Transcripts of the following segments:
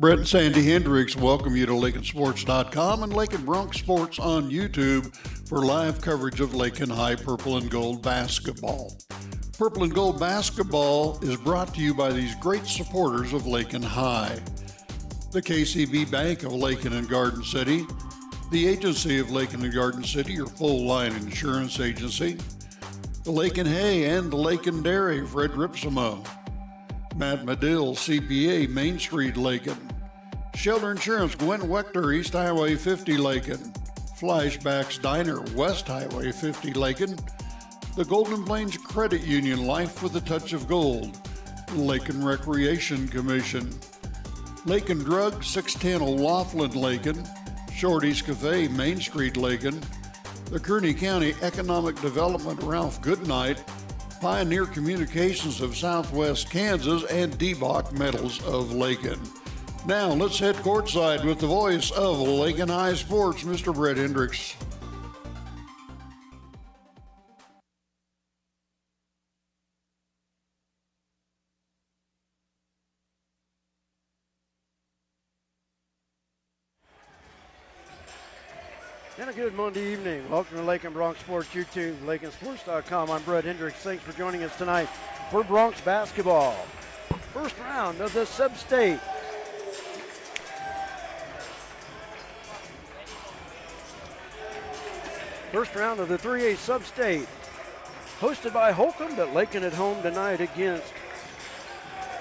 Brett and Sandy Hendricks welcome you to LakinSports.com and Lakin Bronx Sports on YouTube for live coverage of Lakin High Purple and Gold basketball. Purple and Gold basketball is brought to you by these great supporters of Lakin High. The KCB Bank of Lakin and Garden City, the Agency of Lakin and Garden City, your full-line insurance agency, the Lakin Hay and the Lakin Dairy, Fred Ripsimo, Matt Medill, CPA, Main Street, Lakin, Shelter Insurance, Gwen Wechter, East Highway 50, Lakin, Flashbacks Diner, West Highway 50, Lakin, the Golden Plains Credit Union, Life with a Touch of Gold, the Lakin Recreation Commission, Lakin Drug, 610 O'Laughlin, Lakin, Shorty's Cafe, Main Street, Lakin, the Kearney County Economic Development, Ralph Goodnight, Pioneer Communications of Southwest Kansas, and DeBach Metals of Lakin. Now, let's head courtside with the voice of Lakin High Sports, Mr. Brett Hendricks. And a good Monday evening. Welcome to Lakin Bronx Sports YouTube, LakinSports.com. I'm Brett Hendricks. Thanks for joining us tonight for Bronx basketball. First round of the sub-state. First round of the 3A sub-state. Hosted by Holcomb, but Lakin at home tonight against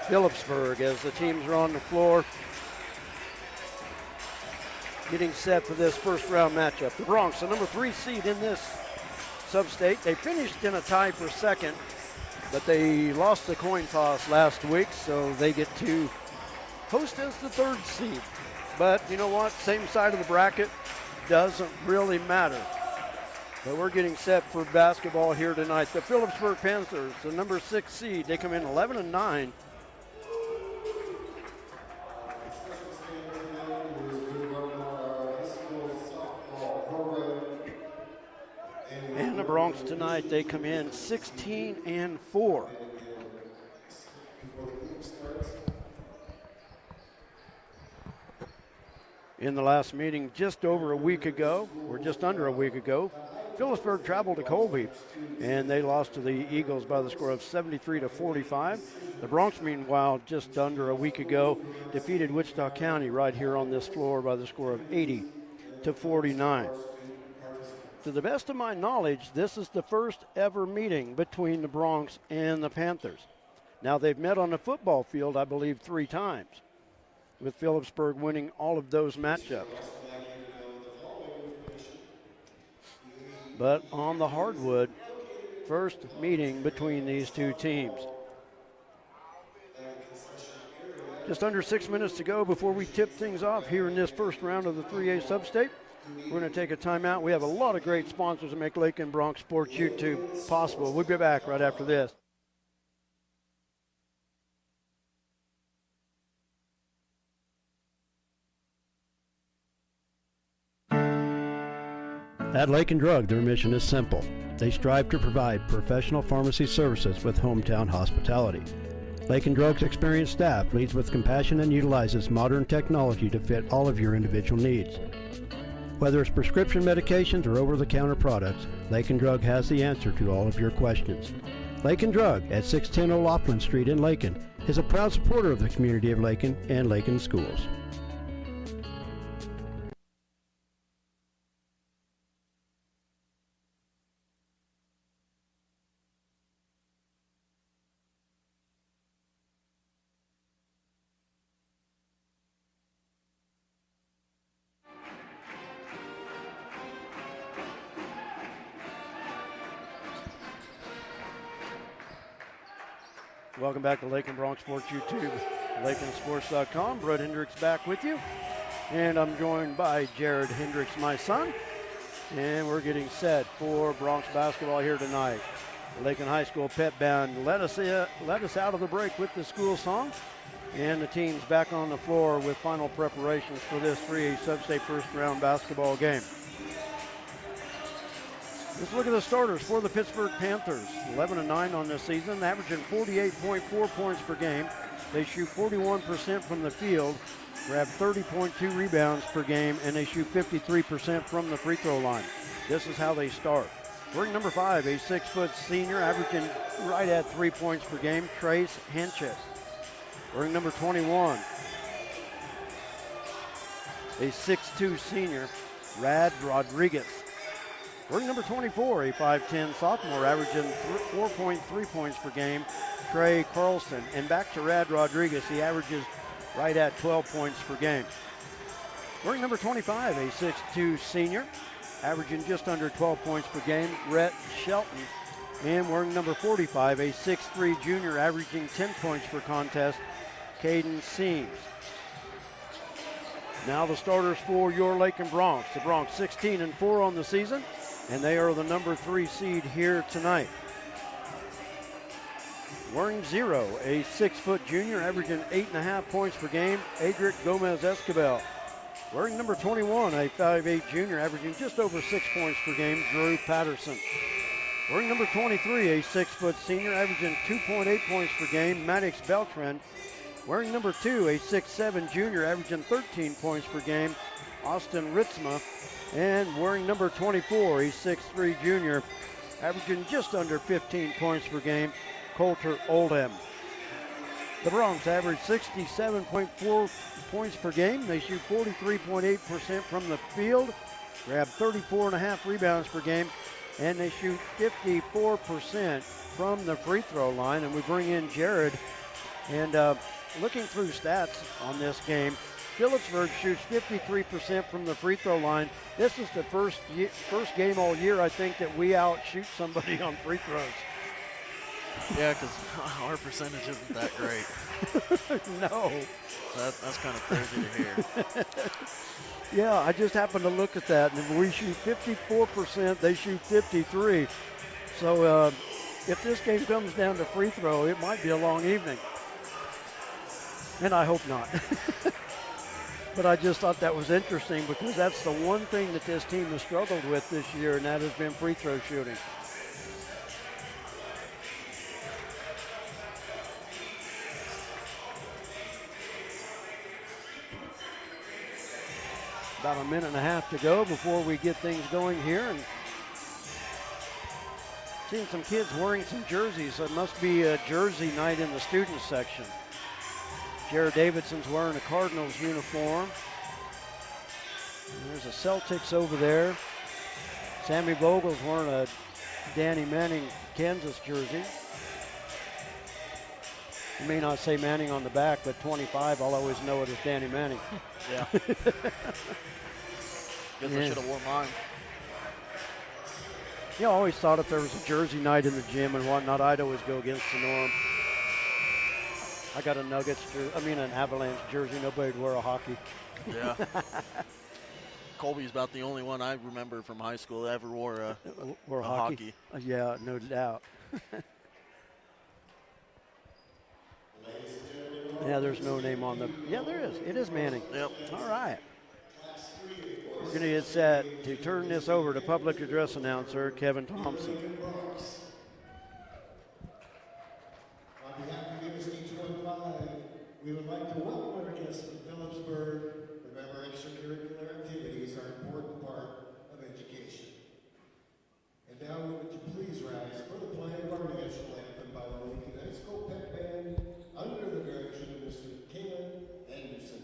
Phillipsburg as the teams are on the floor, getting set for this first round matchup. The Bronx, the number 3 seed in this sub-state. They finished in a tie for second, but they lost the coin toss last week, so they get to host as the 3rd seed. But you know what? Same side of the bracket, doesn't really matter. But we're getting set for basketball here tonight. The Phillipsburg Panthers, the number 6 seed, they come in 11-9. And the Bronx tonight, they come in 16-4. In the last meeting just over a week ago, or just under a week ago, Phillipsburg traveled to Colby, and they lost to the Eagles by the score of 73-45. The Bronx, meanwhile, just under a week ago, defeated Wichita County right here on this floor by the score of 80-49. To the best of my knowledge, this is the first ever meeting between the Bronx and the Panthers. Now, they've met on the football field, I believe, 3 times, with Phillipsburg winning all of those matchups. But on the hardwood, first meeting between these two teams. Just under 6 minutes to go before we tip things off here in this first round of the 3A sub-state. We're going to take a timeout. We have a lot of great sponsors that make Lakin Bronx Sports YouTube possible. We'll be back right after this. At Lakin Drug, their mission is simple. They strive to provide professional pharmacy services with hometown hospitality. Lakin Drug's experienced staff leads with compassion and utilizes modern technology to fit all of your individual needs. Whether it's prescription medications or over-the-counter products, Lakin Drug has the answer to all of your questions. Lakin Drug at 610 O'Laughlin Street in Lakin is a proud supporter of the community of Lakin and Lakin schools. Welcome back to Lakin Bronx Sports YouTube, LakinSports.com. Brett Hendricks back with you. And I'm joined by Jared Hendricks, my son. And we're getting set for Bronx basketball here tonight. Lakin High School Pep Band let us out of the break with the school song. And the team's back on the floor with final preparations for this 3A sub-state first round basketball game. Let's look at the starters for the Pittsburgh Panthers. 11-9 on this season, averaging 48.4 points per game. They shoot 41% from the field, grab 30.2 rebounds per game, and they shoot 53% from the free throw line. This is how they start. Wearing number 5, a 6-foot senior, averaging right at 3 points per game, Trace Henches. Wearing number 21, a 6'2 senior, Rad Rodriguez. Wearing number 24, a 5'10 sophomore, averaging 4.3 points per game, Trey Carlson. And back to Rad Rodriguez, he averages right at 12 points per game. Wearing number 25, a 6'2 senior, averaging just under 12 points per game, Rhett Shelton. And wearing number 45, a 6'3 junior, averaging 10 points per contest, Caden Seams. Now the starters for your Lakin Broncs. The Broncs 16-4 on the season, and they are the number 3 seed here tonight. Wearing 0, a 6-foot junior, averaging 8.5 points per game, Adric Gomez-Escabel. Wearing number 21, a 5'8 junior, averaging just over 6 points per game, Drew Patterson. Wearing number 23, a 6-foot senior, averaging 2.8 points per game, Maddox Beltran. Wearing number 2, a 6'7 junior, averaging 13 points per game, Austin Ritzma. And wearing number 24, a 6'3 junior, averaging just under 15 points per game, Coulter Oldham. The Broncs average 67.4 points per game. They shoot 43.8% from the field, grab 34.5 rebounds per game, and they shoot 54% from the free throw line. And we bring in Jared. And looking through stats on this game, Phillipsburg shoots 53% from the free throw line. This is the first game all year, I think, that we outshoot somebody on free throws. Yeah, because our percentage isn't that great. No. That's kind of crazy to hear. Yeah, I just happened to look at that, and we shoot 54%, they shoot 53%. So if this game comes down to free throw, it might be a long evening. And I hope not. But I just thought that was interesting because that's the one thing that this team has struggled with this year, and that has been free throw shooting. About a minute and a half to go before we get things going here. And seeing some kids wearing some jerseys, so it must be a jersey night in the student section. Jared Davidson's wearing a Cardinals uniform. And there's a Celtics over there. Sammy Vogel's wearing a Danny Manning Kansas jersey. You may not say Manning on the back, but 25, I'll always know it as Danny Manning. Yeah. Guess I should have worn mine. I always thought if there was a jersey night in the gym and whatnot, I'd always go against the norm. I got an Avalanche jersey. Nobody'd wear a hockey. Yeah. Colby's about the only one I remember from high school that ever wore a hockey. Yeah, no doubt. Yeah, there's no name on the. Yeah, there is. It is Manning. Yep. All right. We're going to get set to turn this over to public address announcer Kevin Thompson. On behalf of US H15, we would like to welcome our guests from Phillipsburg. Remember, extracurricular activities are an important part of education. And now, would you please rise for the playing of our national anthem by the Lakin High School Pep Band under the direction of Mr. Caleb Anderson.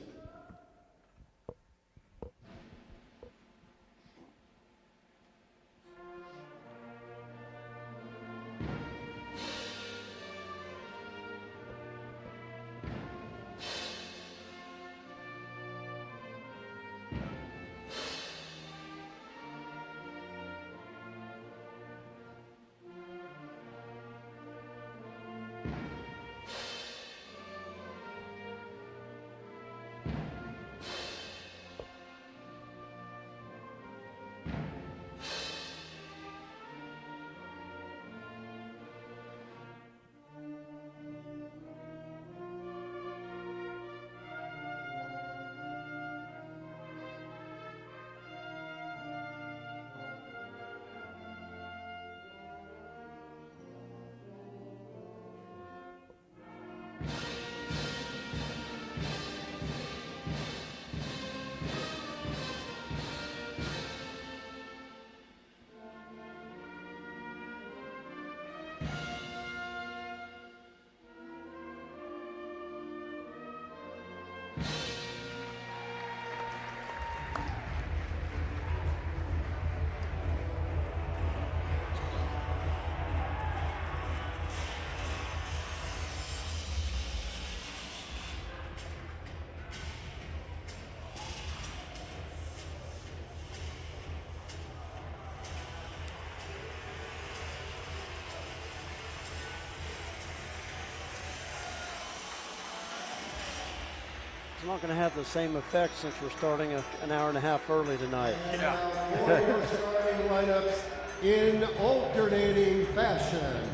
not going to have the same effect since we're starting an hour and a half early tonight. Yeah. We're starting lineups in alternating fashion.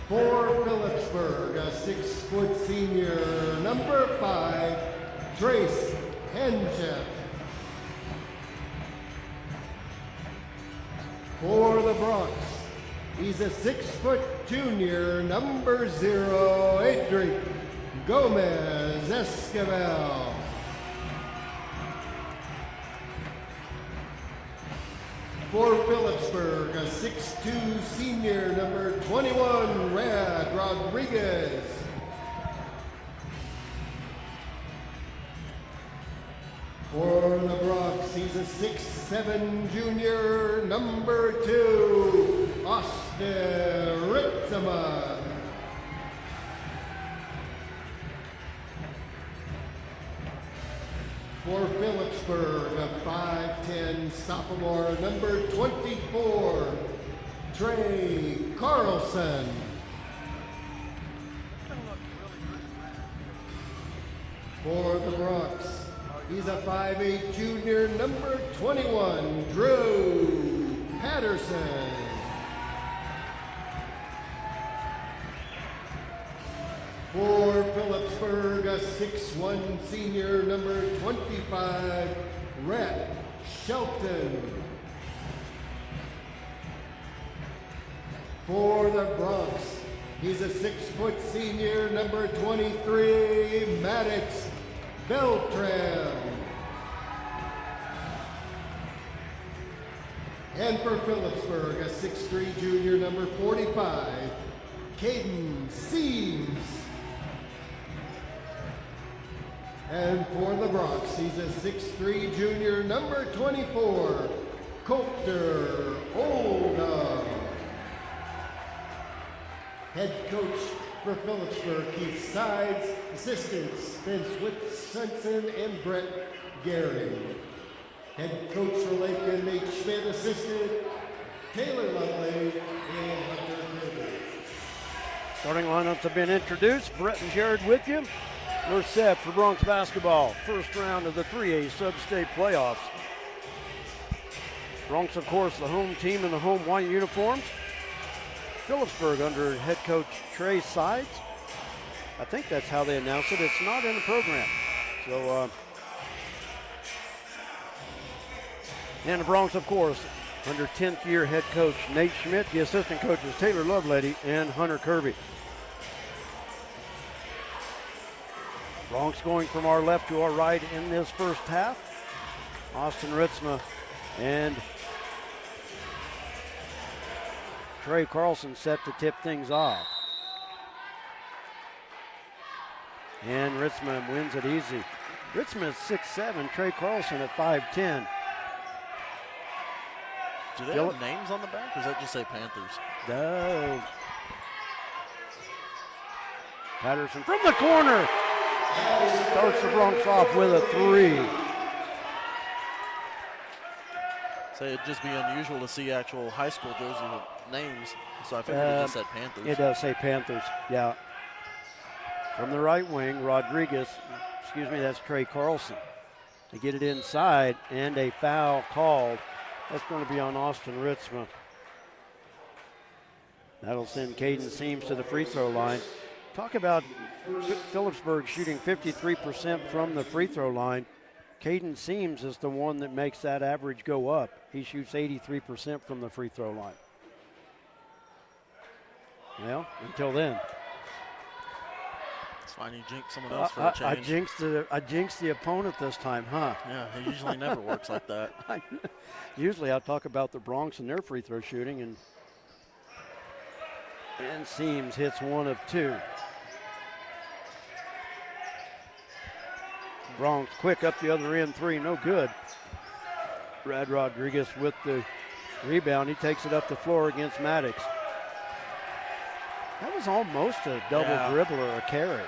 For Phillipsburg, a 6-foot senior, number 5, Trace Henchep. For the Bronx, he's a 6-foot junior, number 0, Adric Gomez Esquivel. For Phillipsburg, a 6'2 senior, number 21, Rad Rodriguez. For the Bronx, he's a 6'7 junior, number 2, Austin Ritzema. For Phillipsburg, a 5'10 sophomore, number 24, Trey Carlson. For the Bronx, he's a 5'8 junior, number 21, Drew Patterson. For Phillipsburg, a 6'1 senior, number 25, Rhett Shelton. For the Bronx, he's a 6-foot senior, number 23, Maddox Beltran. And for Phillipsburg, a 6'3 junior, number 45, Caden Seams. And for the Bronx, he's a 6'3 junior, number 24, Coulter Oldham. Head coach for Phillipsburg, Keith Sides. Assistants, Spence Whitson and Brett Gary. Head coach for Lakin, Nate Schmidt. Assistant, Taylor Lovely and Hunter Kirby. Starting lineups have been introduced. Brett and Jared with you. We're set for Bronx basketball. First round of the 3A sub-state playoffs. Bronx, of course, the home team in the home white uniforms. Phillipsburg under head coach Trey Sides. I think that's how they announced it. It's not in the program. So, and the Bronx, of course, under 10th year head coach Nate Schmidt. The assistant coaches Taylor Lovelady and Hunter Kirby. Bronx going from our left to our right in this first half. Austin Ritzema and Trey Carlson set to tip things off. And Ritzema wins it easy. Ritzema is 6'7", Trey Carlson at 5'10". Do they have names on the back, or does that just say Panthers? No. Patterson from the corner. Starts the Bronx off with a 3. So it'd just be unusual to see actual high school jersey names, so I figured it just said Panthers. It does say Panthers, yeah. From the right wing, Rodriguez, that's Trey Carlson. To get it inside, and a foul called. That's going to be on Austin Ritzema. That'll send Caden Seams to the free throw line. Talk about Phillipsburg shooting 53% from the free throw line. Caden Seams is the one that makes that average go up. He shoots 83% from the free throw line. Well, until then. It's fine, you jinx someone else for a change. I jinxed the opponent this time, huh? Yeah, it usually never works like that. Usually I talk about the Bronx and their free throw shooting, and Seams hits 1 of 2. Bronx quick up the other end, 3, no good. Rad Rodriguez with the rebound. He takes it up the floor against Maddox. That was almost a double dribble or a carry.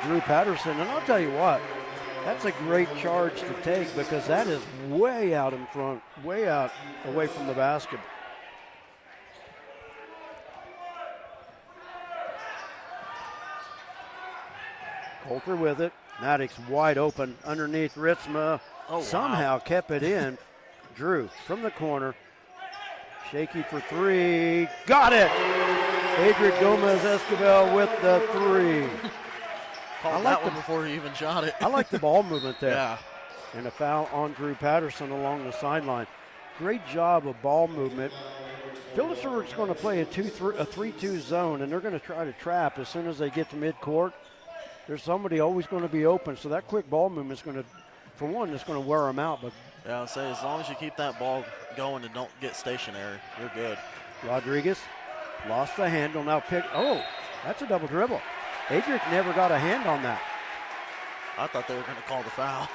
Drew Patterson, and I'll tell you what, that's a great charge to take because that is way out in front, way out away from the basket. Coulter with it. Maddox wide open underneath Ritzma. Oh, Somehow wow. kept it in. Drew from the corner. Shaky for three. Got it! Adric Gomez-Escobar with the three. Called that one before he even shot it. I like the ball movement there. Yeah. And a foul on Drew Patterson along the sideline. Great job of ball movement. Phillipsburg's going to play a 3-2 zone, and they're going to try to trap as soon as they get to midcourt. There's somebody always going to be open, so that quick ball movement is going to, for one, it's going to wear them out. But yeah, I'll say as long as you keep that ball going and don't get stationary, you're good. Rodriguez lost the handle, now pick. Oh, that's a double dribble. Adric never got a hand on that. I thought they were going to call the foul.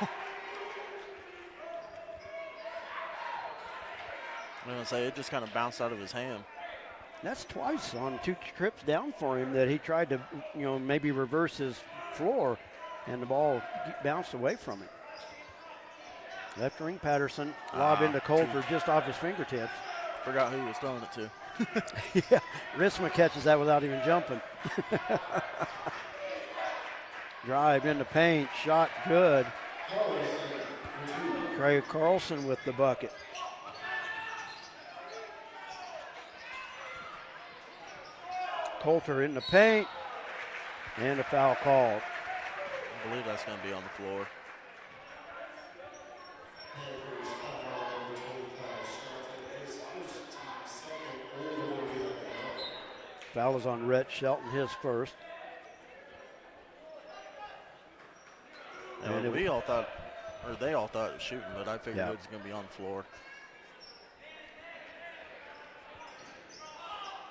I'm going to say it just kind of bounced out of his hand. That's twice on 2 trips down for him that he tried to, maybe reverse his floor, and the ball bounced away from him. Left wing Patterson, lob into Coulter just off his fingertips. Forgot who he was throwing it to. Yeah, Ritzma catches that without even jumping. Drive into paint, shot good. Trey Carlson with the bucket. Coulter in the paint, and a foul called. I believe that's going to be on the floor. Foul is on Rhett Shelton, his first. And they all thought it was shooting, but I figured it was going to be on the floor.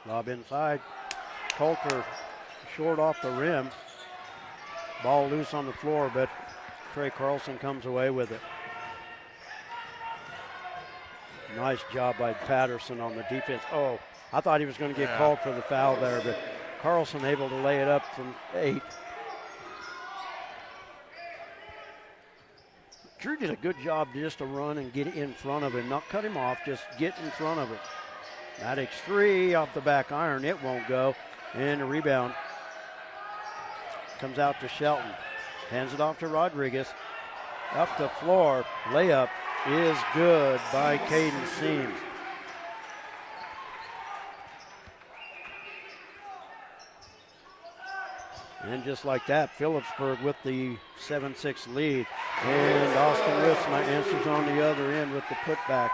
Lob inside. Coulter short off the rim. Ball loose on the floor, but Trey Carlson comes away with it. Nice job by Patterson on the defense. Oh, I thought he was going to get called for the foul there, but Carlson able to lay it up from 8. Drew did a good job just to run and get in front of him, not cut him off, just get in front of him. Maddox 3 off the back iron, it won't go. And a rebound comes out to Shelton. Hands it off to Rodriguez. Up the floor, layup is good by Caden Seams. And just like that, Phillipsburg with the 7-6 lead. And Austin Ritzma answers on the other end with the putback.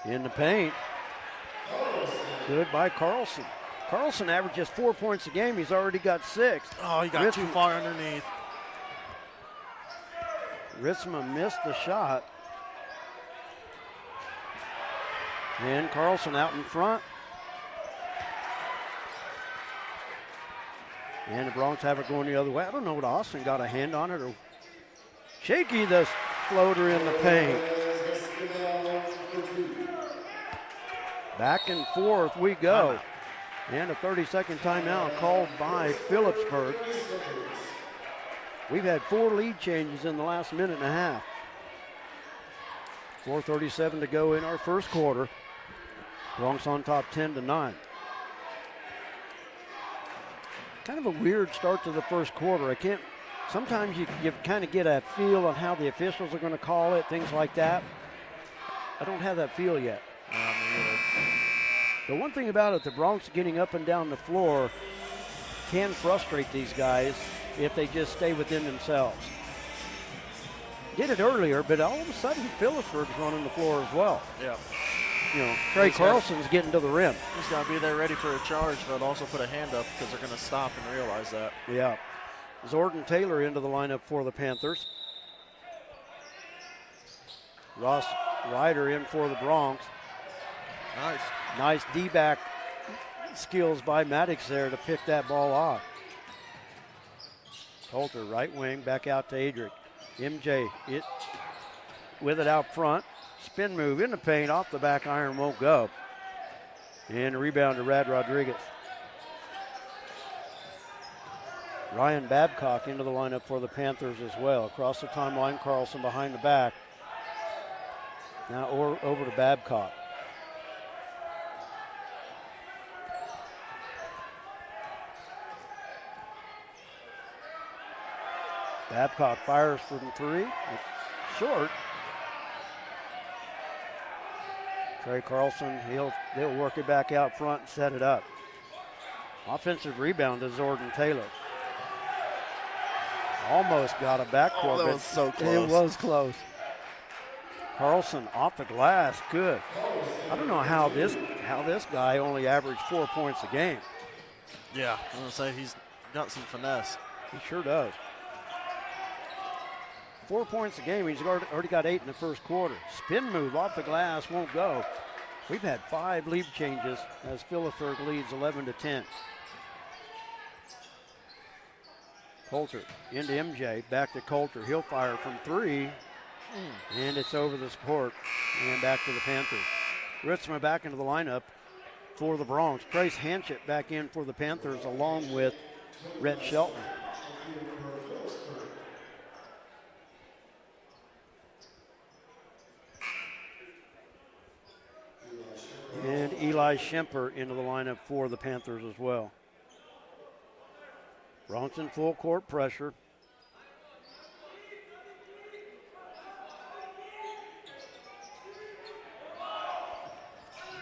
In the paint. Good by Carlson. Carlson averages 4 points a game. He's already got 6. Oh, he got too far underneath. Ritzma missed the shot. And Carlson out in front. And the Bronx have it going the other way. I don't know what Austin got a hand on it or shaky the floater in the paint. Back and forth we go. And a 30-second timeout called by Phillipsburg. We've had 4 lead changes in the last minute and a half. 4:37 to go in our first quarter. Bronx on top 10-9. Kind of a weird start to the first quarter. Sometimes you kind of get a feel on how the officials are going to call it, things like that. I don't have that feel yet. The one thing about it, the Bronx getting up and down the floor can frustrate these guys if they just stay within themselves. Did it earlier, but all of a sudden Phillipsburg's running the floor as well. Yeah. Trey Carlson's getting to the rim. He's got to be there ready for a charge, but also put a hand up because they're going to stop and realize that. Yeah. Jordan Taylor into the lineup for the Panthers. Ross Ryder in for the Bronx. Nice. Nice D-back skills by Maddox there to pick that ball off. Coulter, right wing, back out to Adric. MJ with it out front. Spin move in the paint, off the back iron, won't go. And a rebound to Rad Rodriguez. Ryan Babcock into the lineup for the Panthers as well. Across the timeline, Carlson behind the back. Now over to Babcock. Babcock fires from 3. It's short. Trey Carlson, they'll work it back out front and set it up. Offensive rebound to Jordan Taylor. Almost got a backcourt. Oh, that was so close. It was close. Carlson off the glass, good. I don't know how this guy only averaged 4 points a game. Yeah, I'm gonna say he's got some finesse. He sure does. 4 points a game. He's already got 8 in the first quarter. Spin move off the glass, won't go. We've had 5 lead changes as Phillipsburg leads 11-10. Coulter into MJ, back to Coulter. He'll fire from 3, and it's over the support and back to the Panthers. Ritzma back into the lineup for the Bronx. Trace Hanchett back in for the Panthers along with Rhett Shelton. And Eli Schemper into the lineup for the Panthers as well. Bronx in full court pressure.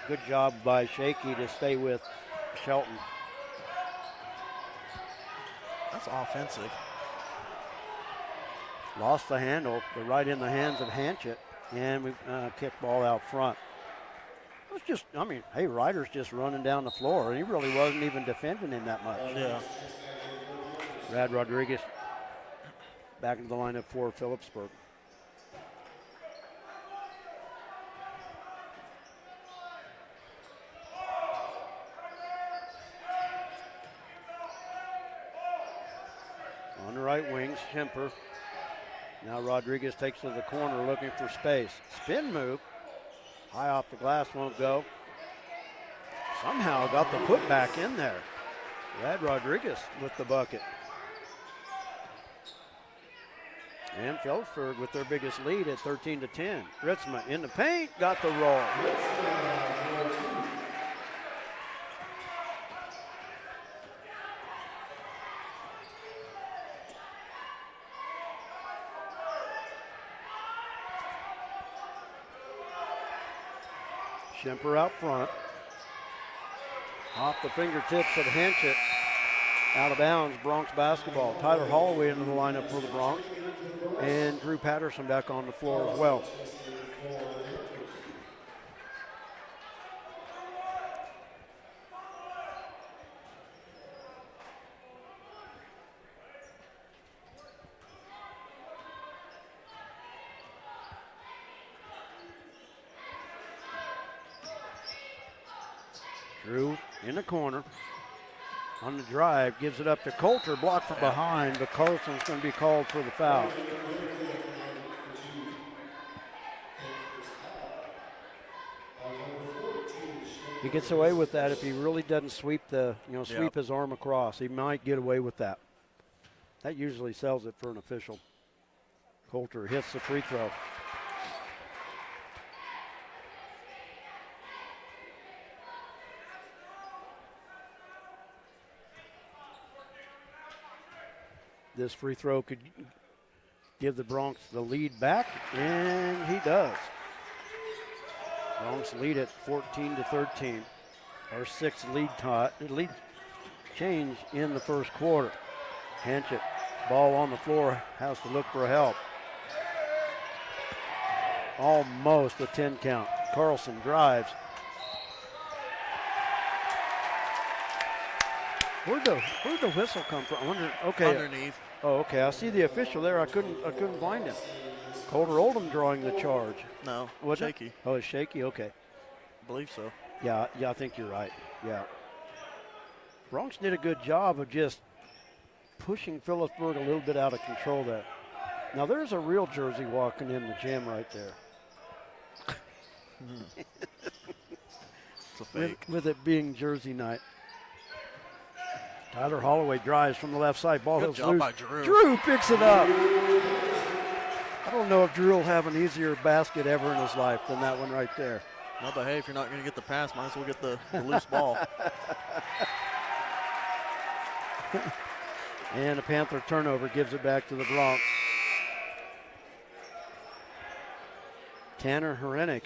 Good job by Shaky to stay with Shelton. That's offensive. Lost the handle, but right in the hands of Hanchett, and we kick ball out front. It was just, I mean, hey, Ryder's just running down the floor, and he really wasn't even defending him that much. Yeah. Brad Rodriguez back into the lineup for Phillipsburg. On the right wing, Schemper. Now Rodriguez takes to the corner looking for space. Spin move. High off the glass, won't go. Somehow got the putback in there. Brad Rodriguez with the bucket. And Phillipsburg with their biggest lead at 13-10. Ritzma in the paint, got the roll. Schemper out front. Off the fingertips of Hanchett. Out of bounds, Bronx basketball. Tyler Holloway into the lineup for the Bronx. And Drew Patterson back on the floor as well. Drew in the corner. On the drive, gives it up to Coulter, blocked from behind, but Carlson's going to be called for the foul. He gets away with that if he really doesn't sweep his arm across. He might get away with that. That usually sells it for an official. Coulter hits the free throw. This free throw could give the Bronx the lead back, and he does. Bronx lead at 14-13. Our sixth lead change in the first quarter. Hanchett, ball on the floor, has to look for help. Almost a 10 count. Carlson drives. Where'd the whistle come from? I wonder. Okay. Underneath. Oh, okay. I see the official there. I couldn't find him. Coulter Oldham drawing the charge. No. What? Shaky. Oh, it's Shaky. Okay. I believe so. Yeah. I think you're right. Yeah. Bronx did a good job of just pushing Phillipsburg a little bit out of control there. Now there's a real Jersey walking in the gym right there. It's a fake. With it being Jersey night. Tyler Holloway drives from the left side. Ball Good goes job loose. by Drew. Drew picks it up. I don't know if Drew will have an easier basket ever in his life than that one right there. No, but hey, if you're not going to get the pass, might as well get the loose ball. And a Panther turnover gives it back to the Bronx. Tanner Herenick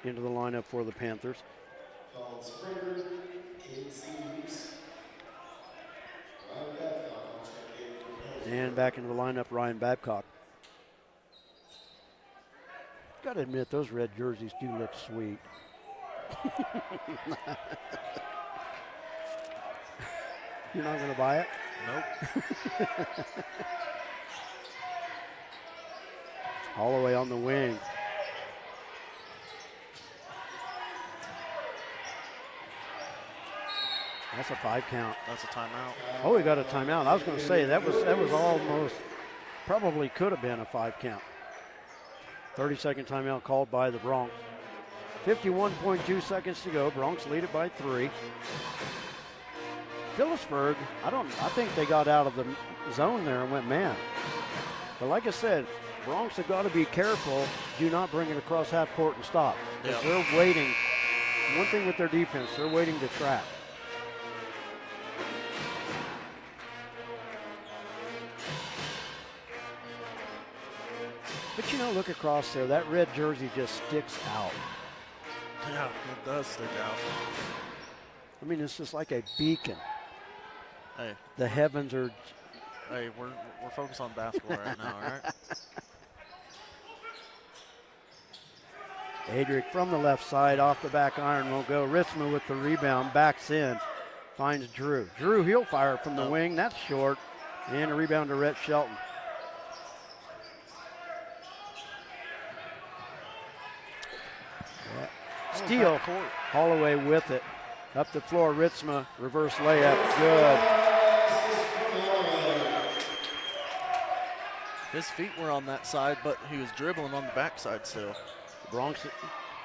into the lineup for the Panthers. And back into the lineup, Ryan Babcock. Got to admit, those red jerseys do look sweet. You're not going to buy it? Nope. Holloway on the wing. That's a 5 count. That's a timeout. Oh, we got a timeout. I was going to say that was almost, probably could have been a 5 count. 30-second timeout called by the Bronx. 51.2 seconds to go. Bronx lead it by 3. Phillipsburg, I think they got out of the zone there and went man. But like I said, Bronx have got to be careful. Do not bring it across half court and stop. Because they're waiting. One thing with their defense, they're waiting to trap. But you know, look across there. That red jersey just sticks out. Yeah, it does stick out. I mean, it's just like a beacon. Hey. The heavens are. Hey, we're focused on basketball right now, all right? Adric from the left side, off the back iron will go. Ritzma with the rebound, backs in, finds Drew. Drew, he'll fire from the wing. That's short. And a rebound to Rhett Shelton. Steal. Holloway with it. Up the floor, Ritzma, reverse layup, good. His feet were on that side, but he was dribbling on the backside still. Bronx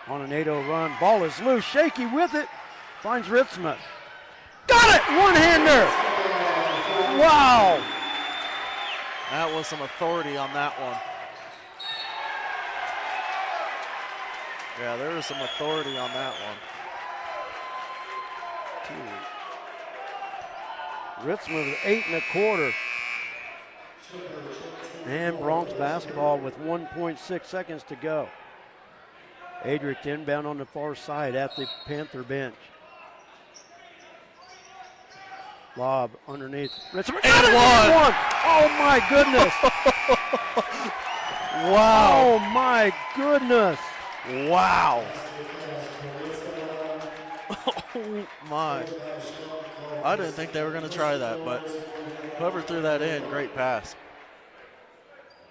on an 8-0 run. Ball is loose, Shaky with it. Finds Ritzma. Got it, one-hander. Wow. That was some authority on that one. Yeah, there was some authority on that one. Ritzma with 8 1/4. And Bronx basketball with 1.6 seconds to go. Adric inbound on the far side at the Panther bench. Lob underneath. Ritzma and one. Oh my goodness. Wow. Oh my goodness. Wow. Oh my. I didn't think they were going to try that, but whoever threw that in, great pass.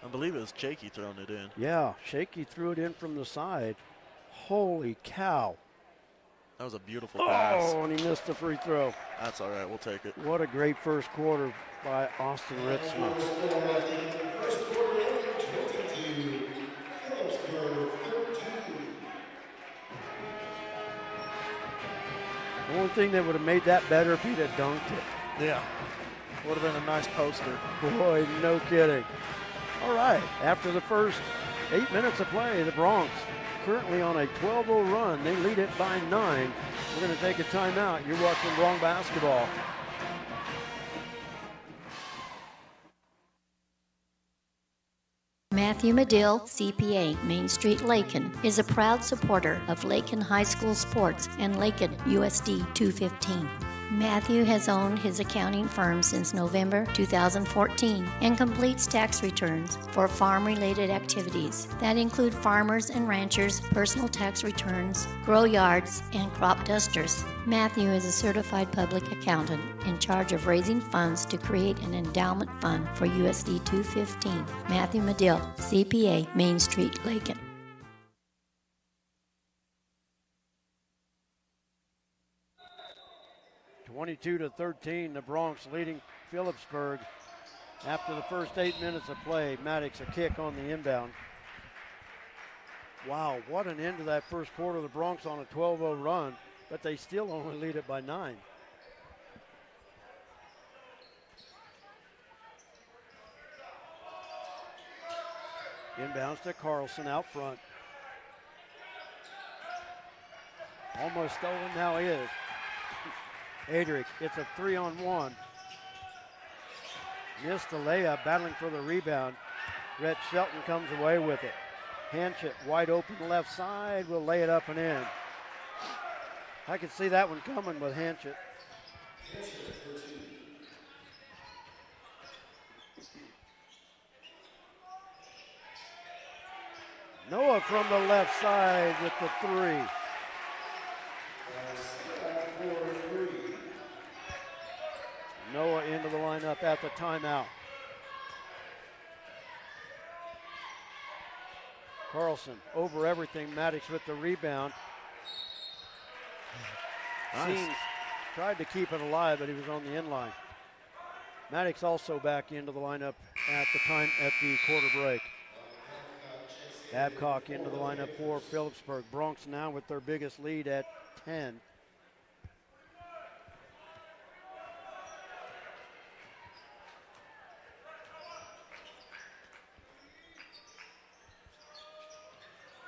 I believe it was Shaky throwing it in. Yeah, Shaky threw it in from the side. Holy cow. That was a beautiful pass. Oh, and he missed the free throw. That's all right, we'll take it. What a great first quarter by Austin Ritzma. The only thing that would have made that better if he'd have dunked it. Yeah, would have been a nice poster. Boy, no kidding. All right, after the first 8 minutes of play, the Bronx currently on a 12-0 run. They lead it by 9. We're going to take a timeout. You're watching Bronx basketball. Matthew Medill, CPA, Main Street, Lakin, is a proud supporter of Lakin High School sports and Lakin USD 215. Matthew has owned his accounting firm since November 2014 and completes tax returns for farm-related activities that include farmers and ranchers' personal tax returns, grow yards, and crop dusters. Matthew is a certified public accountant in charge of raising funds to create an endowment fund for USD 215. Matthew Medill, CPA, Main Street, Lakin. 22-13, the Bronx leading Phillipsburg. After the first 8 minutes of play, Maddox a kick on the inbound. Wow, what an end to that first quarter. The Bronx on a 12-0 run, but they still only lead it by 9. Inbounds to Carlson out front. Almost stolen, now he is. Adric, it's a 3-on-1. Missed the layup, battling for the rebound. Rhett Shelton comes away with it. Hanchett wide open left side, will lay it up and in. I could see that one coming with Hanchett. Noah from the left side with the three. Noah into the lineup at the timeout. Carlson over everything. Maddox with the rebound. Nice. Seams tried to keep it alive, but he was on the end line. Maddox also back into the lineup at the quarter break. Babcock into the lineup for Phillipsburg. Bronx now with their biggest lead at 10.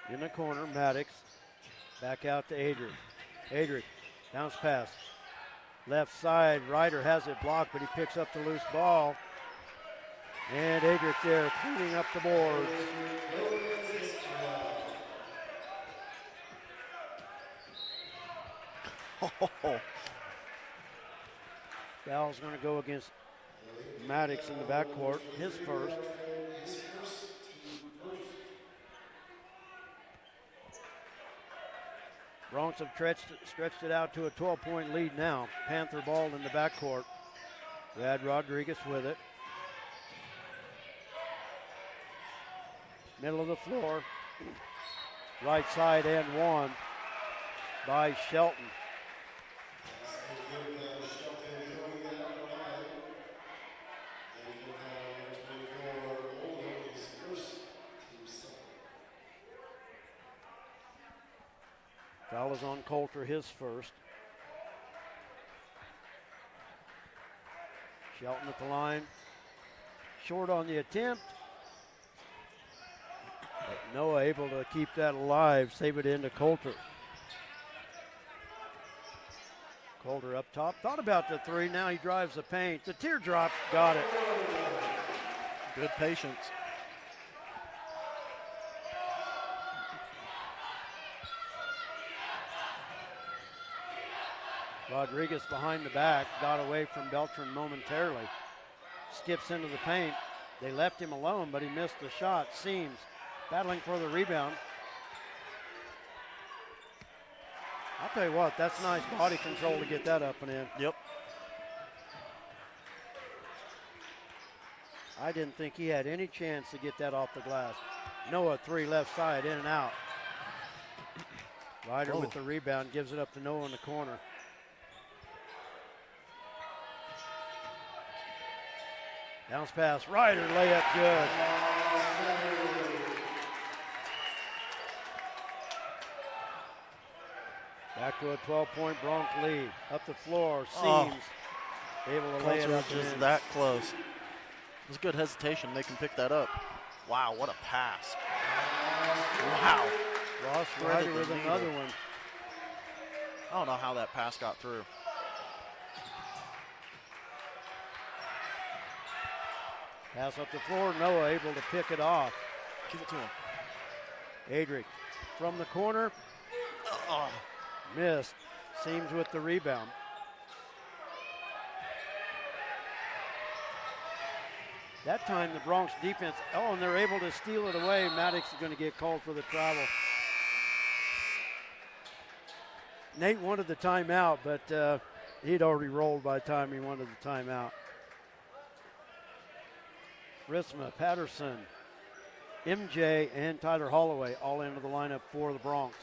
In the corner, Maddox. Back out to Adrian. Adrian, bounce pass. Left side, Ryder has it blocked, but he picks up the loose ball. And Adrian there cleaning up the boards. Foul's going to go against Maddox in the backcourt, his first. Bronx have stretched it out to a 12-point lead now. Panther ball in the backcourt. Brad Rodriguez with it. Middle of the floor. Right side and one by Shelton. Foul is on Coulter, his first. Shelton at the line. Short on the attempt. But Noah able to keep that alive, save it into Coulter. Coulter up top. Thought about the three, now he drives the paint. The teardrop, got it. Good patience. Rodriguez behind the back, got away from Beltran momentarily. Skips into the paint. They left him alone, but he missed the shot. Seams battling for the rebound. I'll tell you what, that's nice body control to get that up and in. Yep. I didn't think he had any chance to get that off the glass. Noah, three left side, in and out. Ryder with the rebound, gives it up to Noah in the corner. Bounce pass, Ryder, layup good. Back to a 12-point Bronx lead. Up the floor, Seams able to lay it up. Just that close. It was good hesitation. They can pick that up. Wow, what a pass. Wow. Ross Ryder with another one. I don't know how that pass got through. Pass up the floor, Noah able to pick it off. Give it to him. Adric from the corner. Missed. Seams with the rebound. That time the Bronx defense, and they're able to steal it away. Maddox is going to get called for the travel. Nate wanted the timeout, but he'd already rolled by the time he wanted the timeout. Risma, Patterson, MJ, and Tyler Holloway all into the lineup for the Bronx.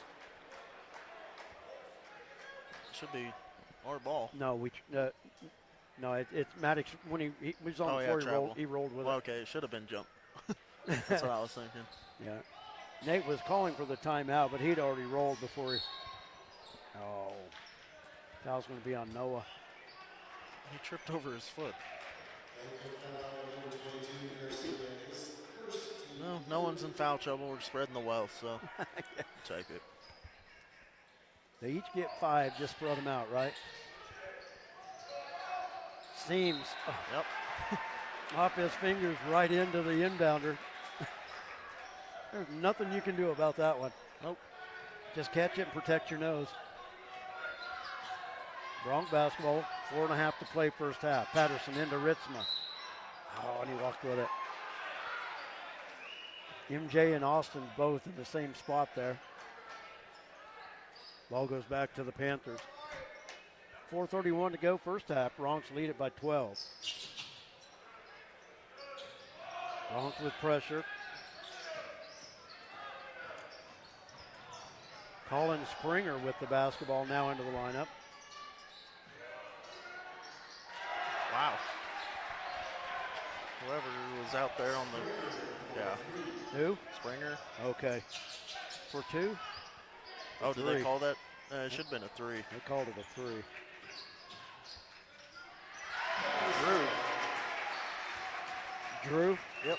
Should be our ball. No, it's Maddox. When he was on the floor, he rolled with it. Okay, it should have been jump. That's what I was thinking. Yeah. Nate was calling for the timeout, but he'd already rolled before he. Foul's going to be on Noah. He tripped over his foot. No one's in foul trouble. We're spreading the wealth, so take it. They each get 5, just spread them out, right? Seams. Yep. Off his fingers right into the inbounder. There's nothing you can do about that one. Nope. Just catch it and protect your nose. Bronx basketball, 4.5 to play first half. Patterson into Ritzma. Oh, and he walked with it. MJ and Austin both in the same spot there. Ball goes back to the Panthers. 4:31 to go first half. Bronx lead it by 12. Bronx with pressure. Colin Springer with the basketball now into the lineup. Wow. Whoever was out there on the, yeah. Who? Springer. Okay. For two? Oh, did three. they call that? It should have been a 3. They called it a 3. Drew? Yep.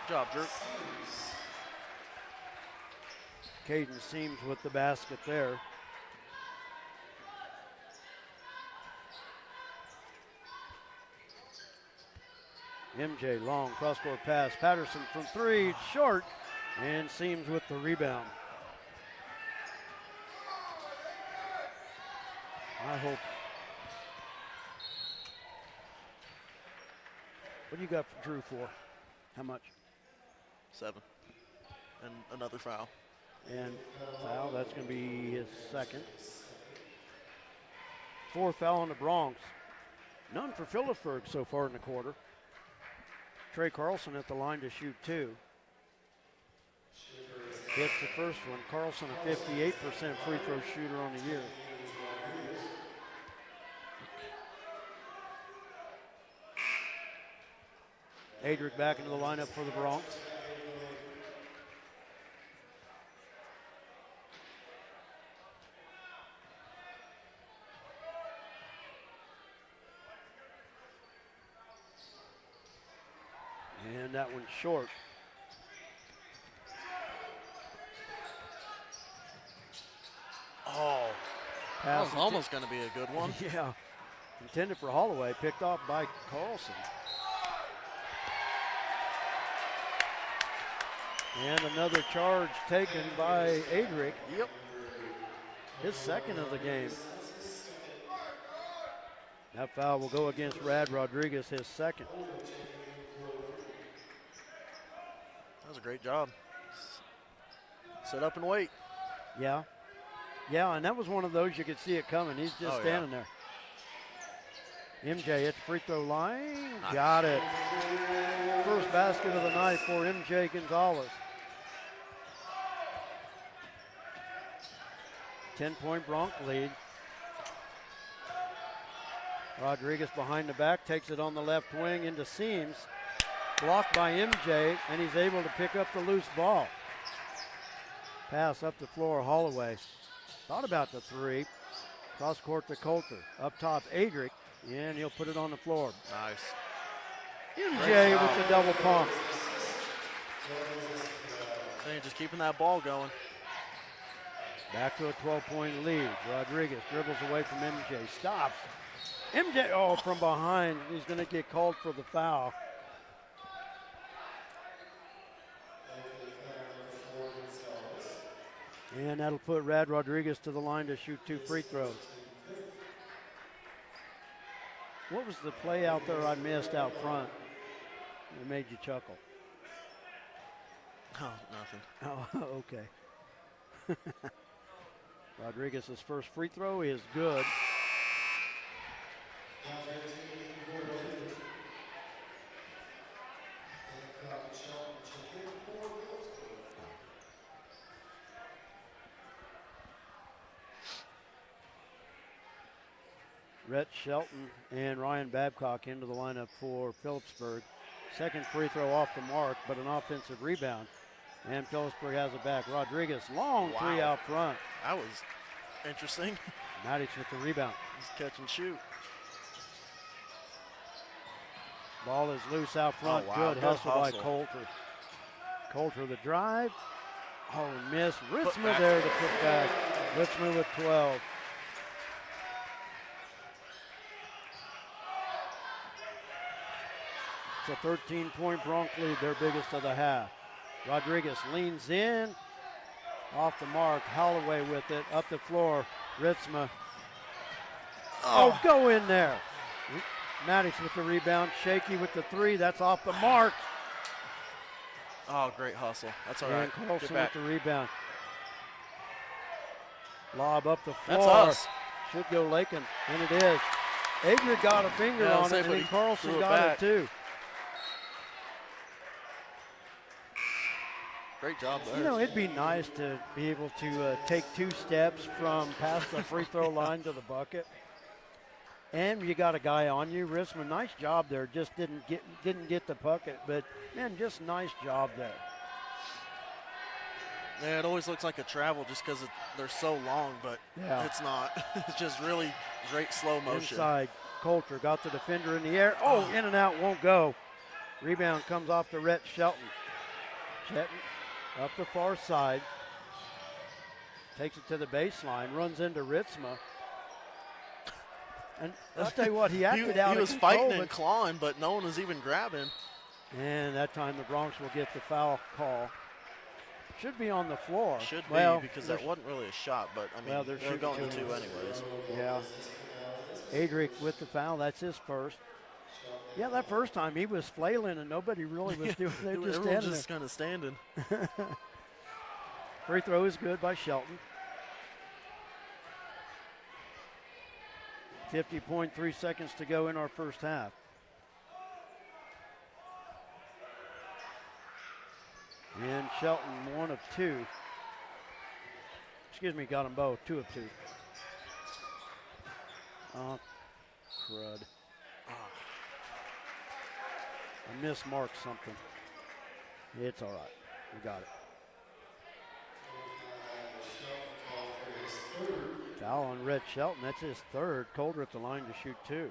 Good job, Drew. Caden Seams with the basket there. MJ long cross-court pass. Patterson from 3, short, and Seams with the rebound. I hope. What do you got for Drew for? How much? 7. And another foul. And foul, that's going to be his second. 4th foul on the Bronx. None for Phillipsburg so far in the quarter. Trey Carlson at the line to shoot 2. Hits the first one. Carlson, a 58% free throw shooter on the year. Adric back into the lineup for the Bronx. And that one's short. Oh, that was almost going to be a good one. Yeah. Intended for Holloway, picked off by Carlson. And another charge taken by Adric. Yep. His second of the game. That foul will go against Rad Rodriguez, his second. That was a great job. Sit up and wait. Yeah. Yeah, and that was one of those you could see it coming. He's just standing there. MJ at the free throw line. Nice. Got it. First basket of the night for MJ Gonzalez. 10-point Bronx lead. Rodriguez behind the back, takes it on the left wing into Seams. Blocked by MJ, and he's able to pick up the loose ball. Pass up the floor, Holloway. Thought about the 3. Cross court to Coulter. Up top, Adric, and he'll put it on the floor. Nice. MJ with the double pump. Just keeping that ball going. Back to a 12-point lead. Rodriguez dribbles away from MJ. Stops. MJ, from behind. He's going to get called for the foul. And that'll put Rad Rodriguez to the line to shoot 2 free throws. What was the play out there I missed out front? It made you chuckle. Oh, nothing. Oh, okay. Rodriguez's first free throw is good. Rhett Shelton and Ryan Babcock into the lineup for Phillipsburg. Second free throw off the mark, but an offensive rebound. And Phillipsburg has it back. Rodriguez, long 3 out front. That was interesting. Maddox with the rebound. He's catch and shoot. Ball is loose out front. Oh, wow. Good Good hustle by hustle. Coulter. Coulter the drive. Oh, miss. Ritzma back. there to put back. Ritzma with 12. It's a 13-point Bronx lead, their biggest of the half. Rodriguez leans in. Off the mark. Holloway with it. Up the floor. Ritzma. Oh, go in there. Maddox with the rebound. Shaky with the three. That's off the mark. Oh, great hustle. That's all right. And Get Carlson back. with the rebound. Lob up the floor. That's us. Should go Lakin, and it is. Adrian got a finger Yeah, on say, it, and but then he Carlson threw it got back. it too. Great job there. You know, it'd be nice to be able to take 2 steps from past the free throw line to the bucket. And you got a guy on you, Ritzman. Nice job there. Just didn't get the bucket, but man, just nice job there. Yeah, it always looks like a travel just because they're so long, but Yeah. it's not. It's just really great slow motion. Inside, Coulter got the defender in the air. Oh, in and out, won't go. Rebound comes off to Rhett Shelton. Shelton up the far side. Takes it to the baseline, runs into Ritzma. And I'll tell you what, he acted out He of was control, fighting and but- clawing, but no one was even grabbing. And that time the Bronx will get the foul call. Should be on the floor. Should be, well, because that wasn't really a shot, but I mean, Well, they're they're shooting going to two. 2 anyways. Yeah. Adric with the foul. That's his first. Yeah, that first time he was flailing and nobody really was doing it. They were just Everyone's standing just kind of standing. there. Free throw is good by Shelton. 50.3 seconds to go in our first half. And Shelton, 1 of 2. Excuse me, got them both, 2 of 2. Oh, crud. I mismarked something. It's all right. We got it. Foul on Red Shelton. That's his third. Coulter at the line to shoot 2.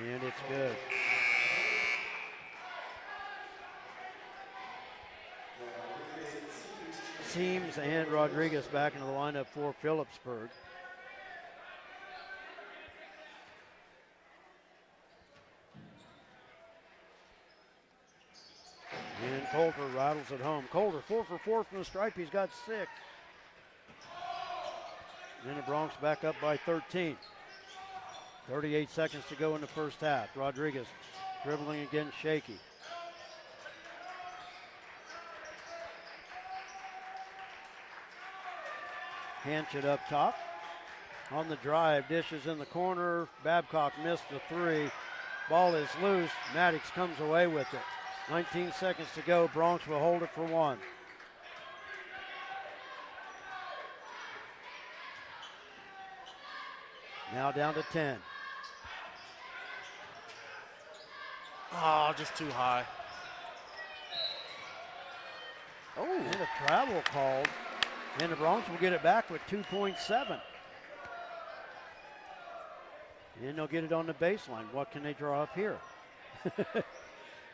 And it's good. Seams and Rodriguez back into the lineup for Phillipsburg. And Coulter rattles it home. Coulter 4 for 4 from the stripe. He's got 6. Then the Bronx back up by 13. 38 seconds to go in the first half. Rodriguez dribbling again, shaky. Hanch it up top. On the drive, dishes in the corner. Babcock missed the 3. Ball is loose. Maddox comes away with it. 19 seconds to go. Bronx will hold it for 1. Now down to 10. Oh, just too high. Oh, and a travel called. And the Bronx will get it back with 2.7. And they'll get it on the baseline. What can they draw up here?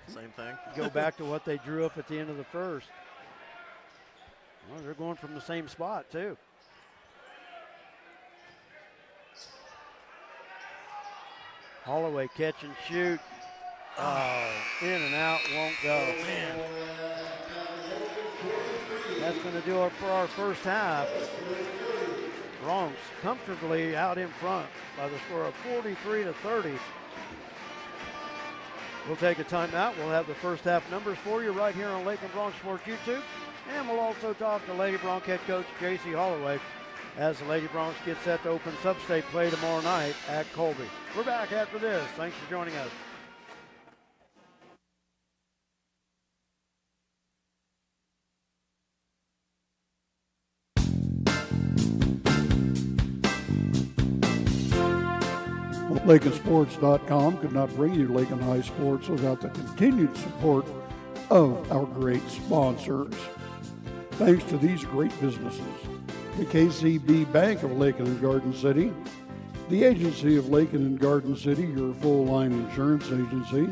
Same thing. Go back to what they drew up at the end of the first. Well, they're going from the same spot, too. Holloway catch and shoot. Oh, in and out, won't go. Man. That's going to do it for our first half. Bronx comfortably out in front by the score of 43-30. We'll take a timeout. We'll have the first half numbers for you right here on Lakin Bronx Sports YouTube. And we'll also talk to Lady Bronx head coach J.C. Holloway as the Lady Bronx get set to open sub-state play tomorrow night at Colby. We're back after this. Thanks for joining us. LakinSports.com could not bring you Lakin High Sports without the continued support of our great sponsors. Thanks to these great businesses: the KCB Bank of Lakin and Garden City, The agency of Lakin and Garden City, your full-line insurance agency.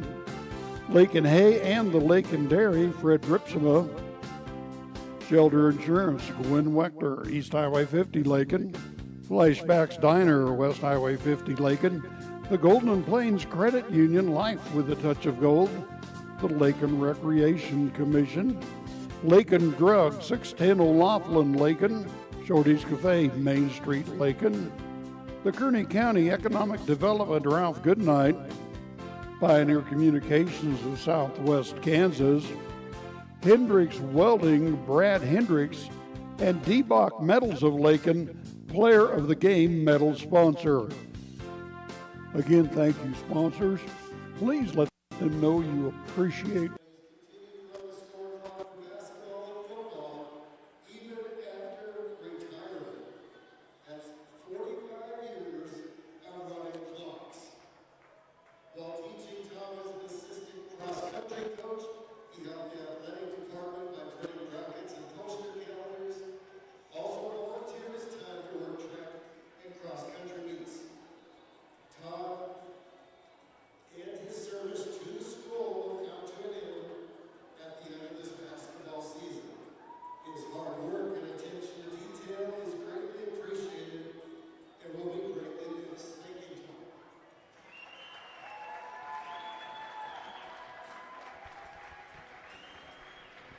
Lakin Hay and the Lakin Dairy, Fred Ripsema. Shelter Insurance, Gwen Wechter, East Highway 50, Lakin. Flashbacks Diner, West Highway 50, Lakin. The Golden Plains Credit Union, Life with a Touch of Gold. The Lakin Recreation Commission. Lakin Drug, 610 O'Laughlin, Lakin. Shorty's Cafe, Main Street, Lakin. The Kearney County Economic Development, Ralph Goodnight. Pioneer Communications of Southwest Kansas. Hendricks Welding, Brad Hendricks, and D-Bach Metals of Lakin, Player of the Game medal sponsor. Again, thank you, sponsors. Please let them know you appreciate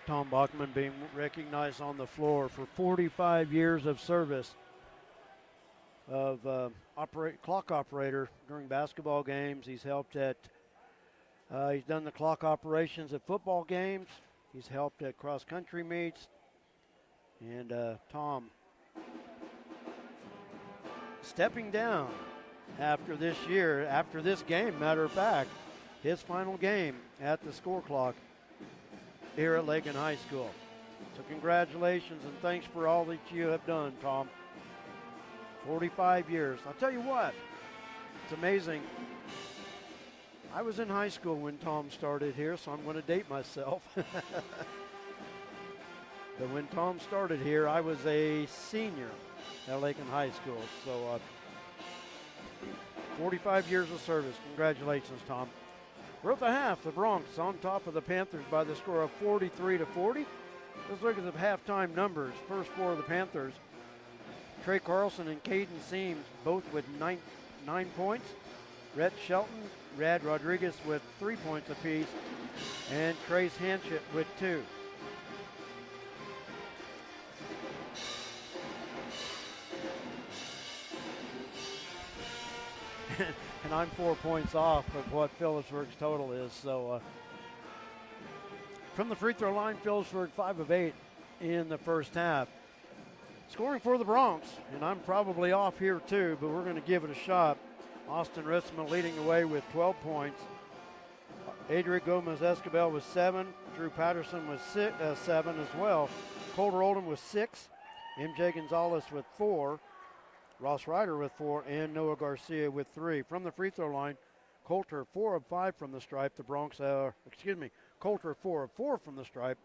Tom Bachman being recognized on the floor for 45 years of service of clock operator during basketball games. He's helped at, he's done the clock operations at football games. He's helped at cross-country meets. And Tom stepping down after this year, after this game, matter of fact, his final game at the score clock here at Lakin High School. So congratulations and thanks for all that you have done, Tom. 45 years. I'll tell you what, it's amazing. I was in high school when Tom started here, so I'm going to date myself. But when Tom started here, I was a senior at Lakin High School. So 45 years of service. Congratulations, Tom. We're at the half. The Bronx on top of the Panthers by the score of 43-40. Let's look at the halftime numbers. First for the Panthers, Trey Carlson and Caden Seams both with nine points. Rhett Shelton, Rad Rodriguez with 3 points apiece, and Trace Hanchett with 2. And I'm 4 points off of what Phillipsburg's total is. So from the free throw line, Phillipsburg 5 of 8 in the first half. Scoring for the Bronx, and I'm probably off here too, but we're going to give it a shot. Austin Ritzman leading the way with 12 points. Adrian Gomez-Escabel with 7. Drew Patterson with 7 as well. Colter Oldham with 6. MJ Gonzalez with 4. Ross Ryder with 4, and Noah Garcia with 3. From the free throw line, Coulter 4 of 5 from the stripe. The Bronx, Coulter 4 of 4 from the stripe.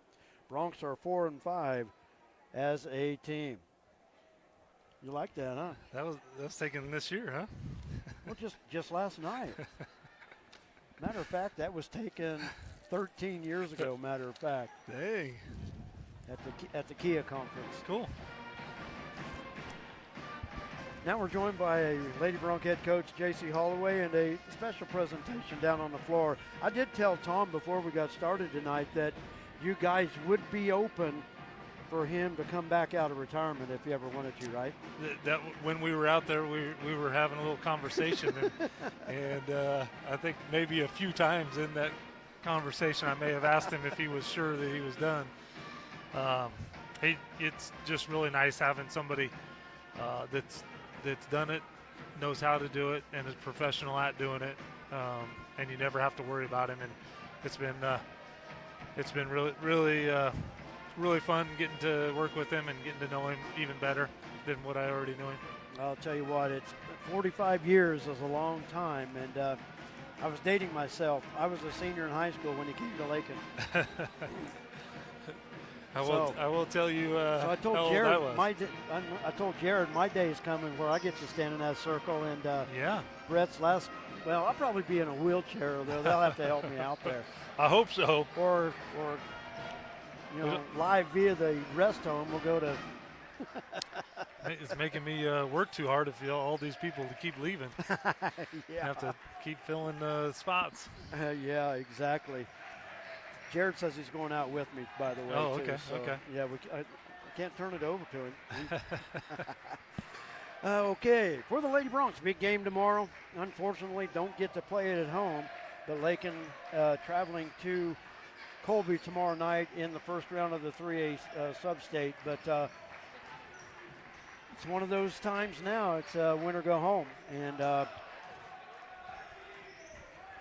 Bronx are 4 and 5 as a team. You like that, huh? That was taken this year, huh? Well, just last night. Matter of fact, that was taken 13 years ago. Matter of fact. Dang. At the Kia conference. Cool. Now we're joined by Lady Bronc head coach J.C. Holloway and a special presentation down on the floor. I did tell Tom before we got started tonight that you guys would be open for him to come back out of retirement if he ever wanted to, right? That when we were out there, we were having a little conversation, and I think maybe a few times in that conversation I may have asked him if he was sure that he was done. It's just really nice having somebody that's done it, knows how to do it, and is professional at doing it, and you never have to worry about him. And it's been really fun getting to work with him and getting to know him even better than what I already knew him. I'll tell you what, it's 45 years is a long time, and I was dating myself. I was a senior in high school when he came to Lakin. I will tell you So I told how Jared, old I was. I told Jared my day is coming where I get to stand in that circle, and Yeah. Brett's last. Well, I'll probably be in a wheelchair, though. They'll have to help me out there, I hope so. or live via the rest home. We'll go to. It's making me work too hard if all these people to keep leaving. Yeah. Have to keep filling spots. Yeah, exactly. Jared says he's going out with me, by the way. Oh, too, okay, so, okay. Yeah, I can't turn it over to him. Okay, for the Lady Broncs, big game tomorrow. Unfortunately, don't get to play it at home, but Lakin traveling to Colby tomorrow night in the first round of the 3A sub-state. But it's one of those times now. It's win or go home, and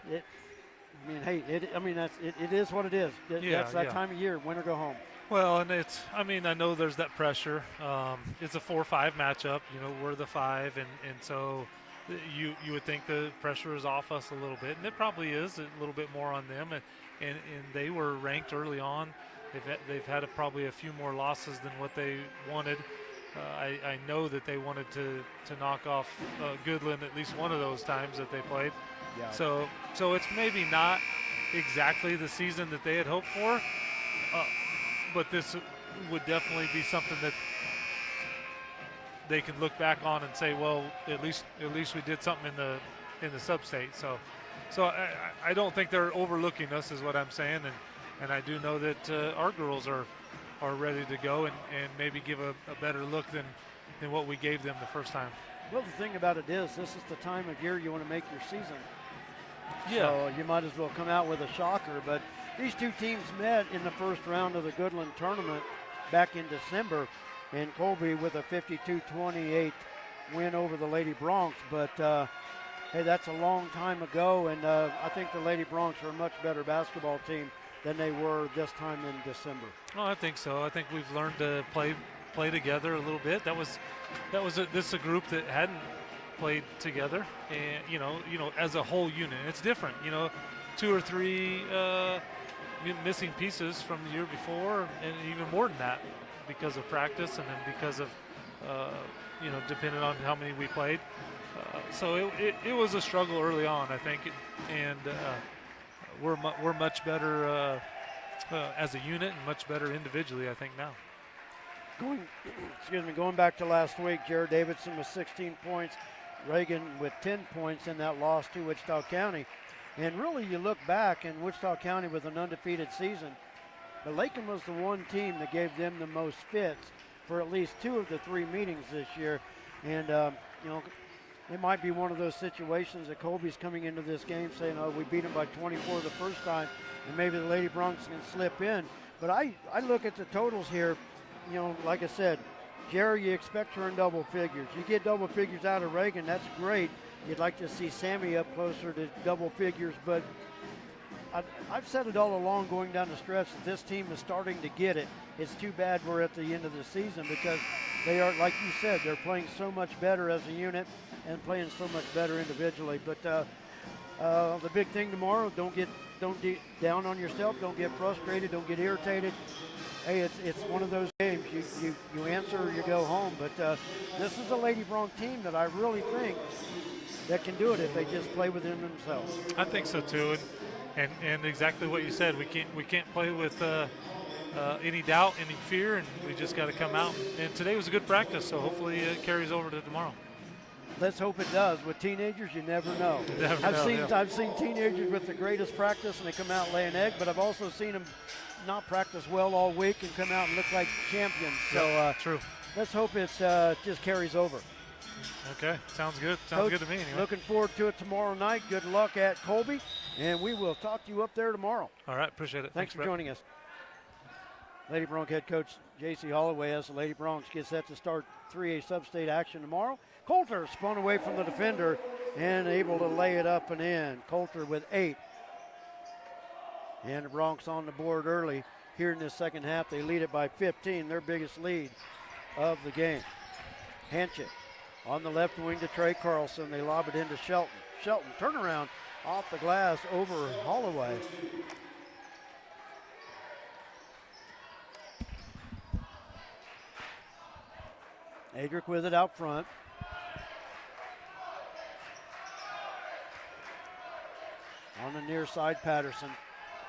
it is what it is. That's that time of year, win or go home. Well, and I know there's that pressure. It's a 4-5 matchup. We're the 5, and so you would think the pressure is off us a little bit, and it probably is a little bit more on them. And they were ranked early on. They've had probably a few more losses than what they wanted. I know that they wanted to knock off Goodland at least one of those times that they played. Yeah. So it's maybe not exactly the season that they had hoped for, but this would definitely be something that they can look back on and say, well, at least we did something in the sub-state. So I don't think they're overlooking us, is what I'm saying, and I do know that our girls are ready to go and maybe give a better look than what we gave them the first time. Well, the thing about it is, this is the time of year you want to make your season. Yeah. So you might as well come out with a shocker. But these two teams met in the first round of the Goodland tournament back in December, and Colby with a 52-28 win over the Lady Broncs. But hey, that's a long time ago, and I think the Lady Broncs are a much better basketball team than they were this time in December. Oh, I think so. I think we've learned to play together a little bit. This is a group that hadn't played together, and as a whole unit. It's different, 2 or 3 missing pieces from the year before, and even more than that because of practice, and then because of depending on how many we played. So it was a struggle early on, I think, and we're much better as a unit and much better individually, I think, now. Going back to last week, Jared Davidson with 16 points, Reagan with 10 points in that loss to Wichita County. And really, you look back, and Wichita County with an undefeated season, but Lakin was the one team that gave them the most fits for at least 2 of the 3 meetings this year. And, it might be one of those situations that Colby's coming into this game saying, oh, we beat them by 24 the first time, and maybe the Lady Broncs can slip in. But I look at the totals here, like I said, Jerry, you expect her in double figures. You get double figures out of Reagan, that's great. You'd like to see Sammy up closer to double figures, but I've said it all along going down the stretch that this team is starting to get it. It's too bad we're at the end of the season because they are, like you said, they're playing so much better as a unit and playing so much better individually. But the big thing tomorrow, don't get down on yourself, don't get frustrated, don't get irritated. Hey, it's one of those games. You answer or you go home. But this is a Lady Bronc team that I really think that can do it if they just play within themselves. I think so too, and exactly what you said. We can't play with any doubt, any fear, and we just got to come out. And today was a good practice, so hopefully it carries over to tomorrow. Let's hope it does. With teenagers, you never know. I've seen teenagers with the greatest practice and they come out and lay an egg, but I've also seen them not practice well all week and come out and look like champions. So true. Let's hope it just carries over. Okay, sounds good. Sounds Coach, good to me anyway. Looking forward to it tomorrow night. Good luck at Colby, and we will talk to you up there tomorrow. All right, appreciate it. Thanks for Brett. joining us. Lady Bronc head coach J.C. Holloway as the Lady Broncs get set to start 3A sub-state action tomorrow. Coulter spun away from the defender and able to lay it up and in. Coulter with 8. And the Broncs on the board early here in this second half. They lead it by 15, their biggest lead of the game. Hanchett on the left wing to Trey Carlson. They lob it into Shelton. Shelton turnaround off the glass over Holloway. Adric with it out front. On the near side, Patterson.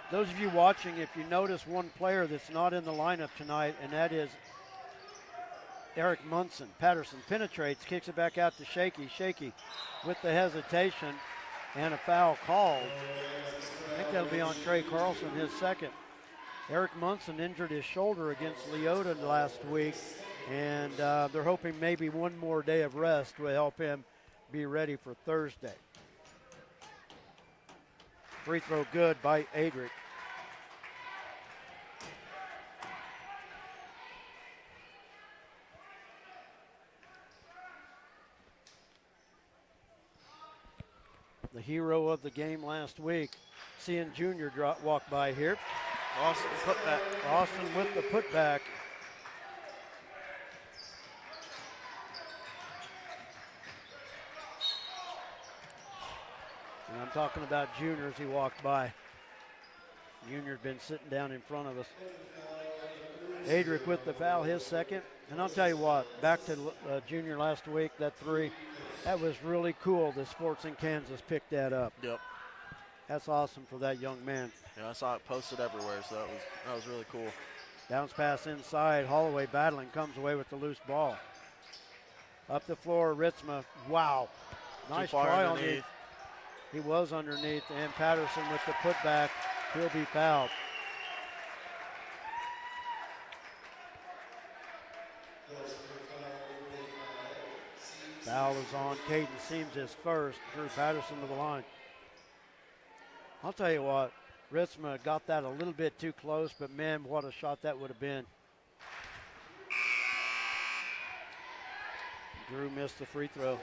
Those of you watching, if you notice one player that's not in the lineup tonight, and that is Eric Munson. Patterson penetrates, kicks it back out to Shaky. Shaky with the hesitation and a foul called. I think that'll be on Trey Carlson, his second. Eric Munson injured his shoulder against Leota last week, and they're hoping maybe one more day of rest will help him be ready for Thursday. Free throw good by Adric. The hero of the game last week, seeing Junior walk by here. Austin putback. Austin with the putback. And I'm talking about Junior as he walked by. Junior's been sitting down in front of us. Adric with the foul, his second. And I'll tell you what, back to Junior last week, that three, that was really cool. The Sports in Kansas picked that up. Yep. That's awesome for that young man. Yeah, I saw it posted everywhere, so that was really cool. Bounce pass inside. Holloway battling, comes away with the loose ball. Up the floor, Ritzma. Wow. Nice try on the. He was underneath, and Patterson with the putback. He'll be fouled. Foul is on Caden Seams, his first. Drew Patterson to the line. I'll tell you what, Ritzma got that a little bit too close, but man, what a shot that would have been. Drew missed the free throw.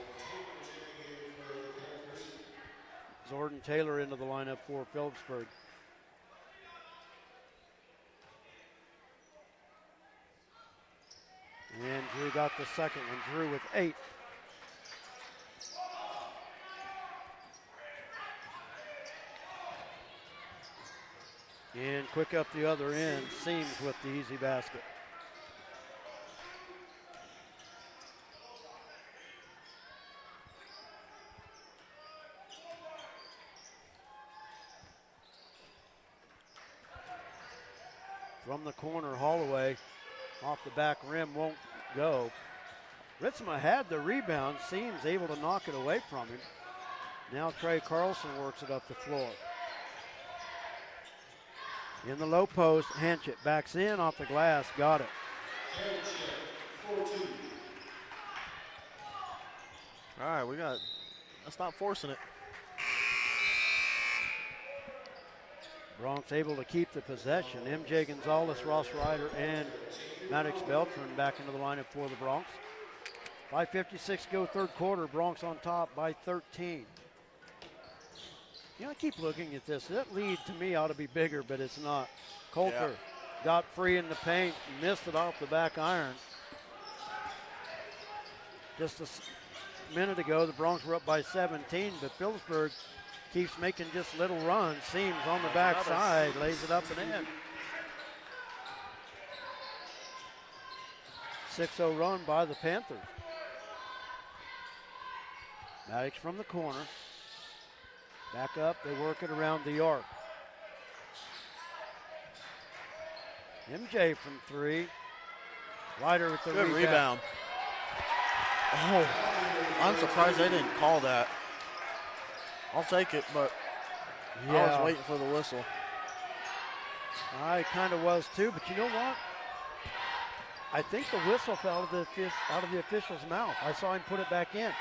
Jordan Taylor into the lineup for Phillipsburg. And Drew got the second one. Drew with 8. And quick up the other end, Seams with the easy basket. From the corner, Holloway off the back rim, won't go. Ritzma had the rebound. Seams able to knock it away from him. Now Trey Carlson works it up the floor. In the low post, Hanchett backs in off the glass, got it. All right, let's not forcing it. Bronx able to keep the possession. MJ Gonzalez, Ross Ryder, and Maddox Beltran back into the lineup for the Bronx. 5:56 go third quarter. Bronx on top by 13. You know, I keep looking at this. That lead to me ought to be bigger, but it's not. Coulter got free in the paint, missed it off the back iron. Just a minute ago, the Bronx were up by 17, but Phillipsburg keeps making just little runs. Seams on the backside, lays it up and in. 6-0 run by the Panthers. Maddox from the corner. Back up, they work it around the arc. MJ from 3. Ryder with the rebound. Oh, I'm surprised they didn't call that. I'll take it, but I was waiting for the whistle. I kind of was too, but you know what? I think the whistle fell out of the official's mouth. I saw him put it back in.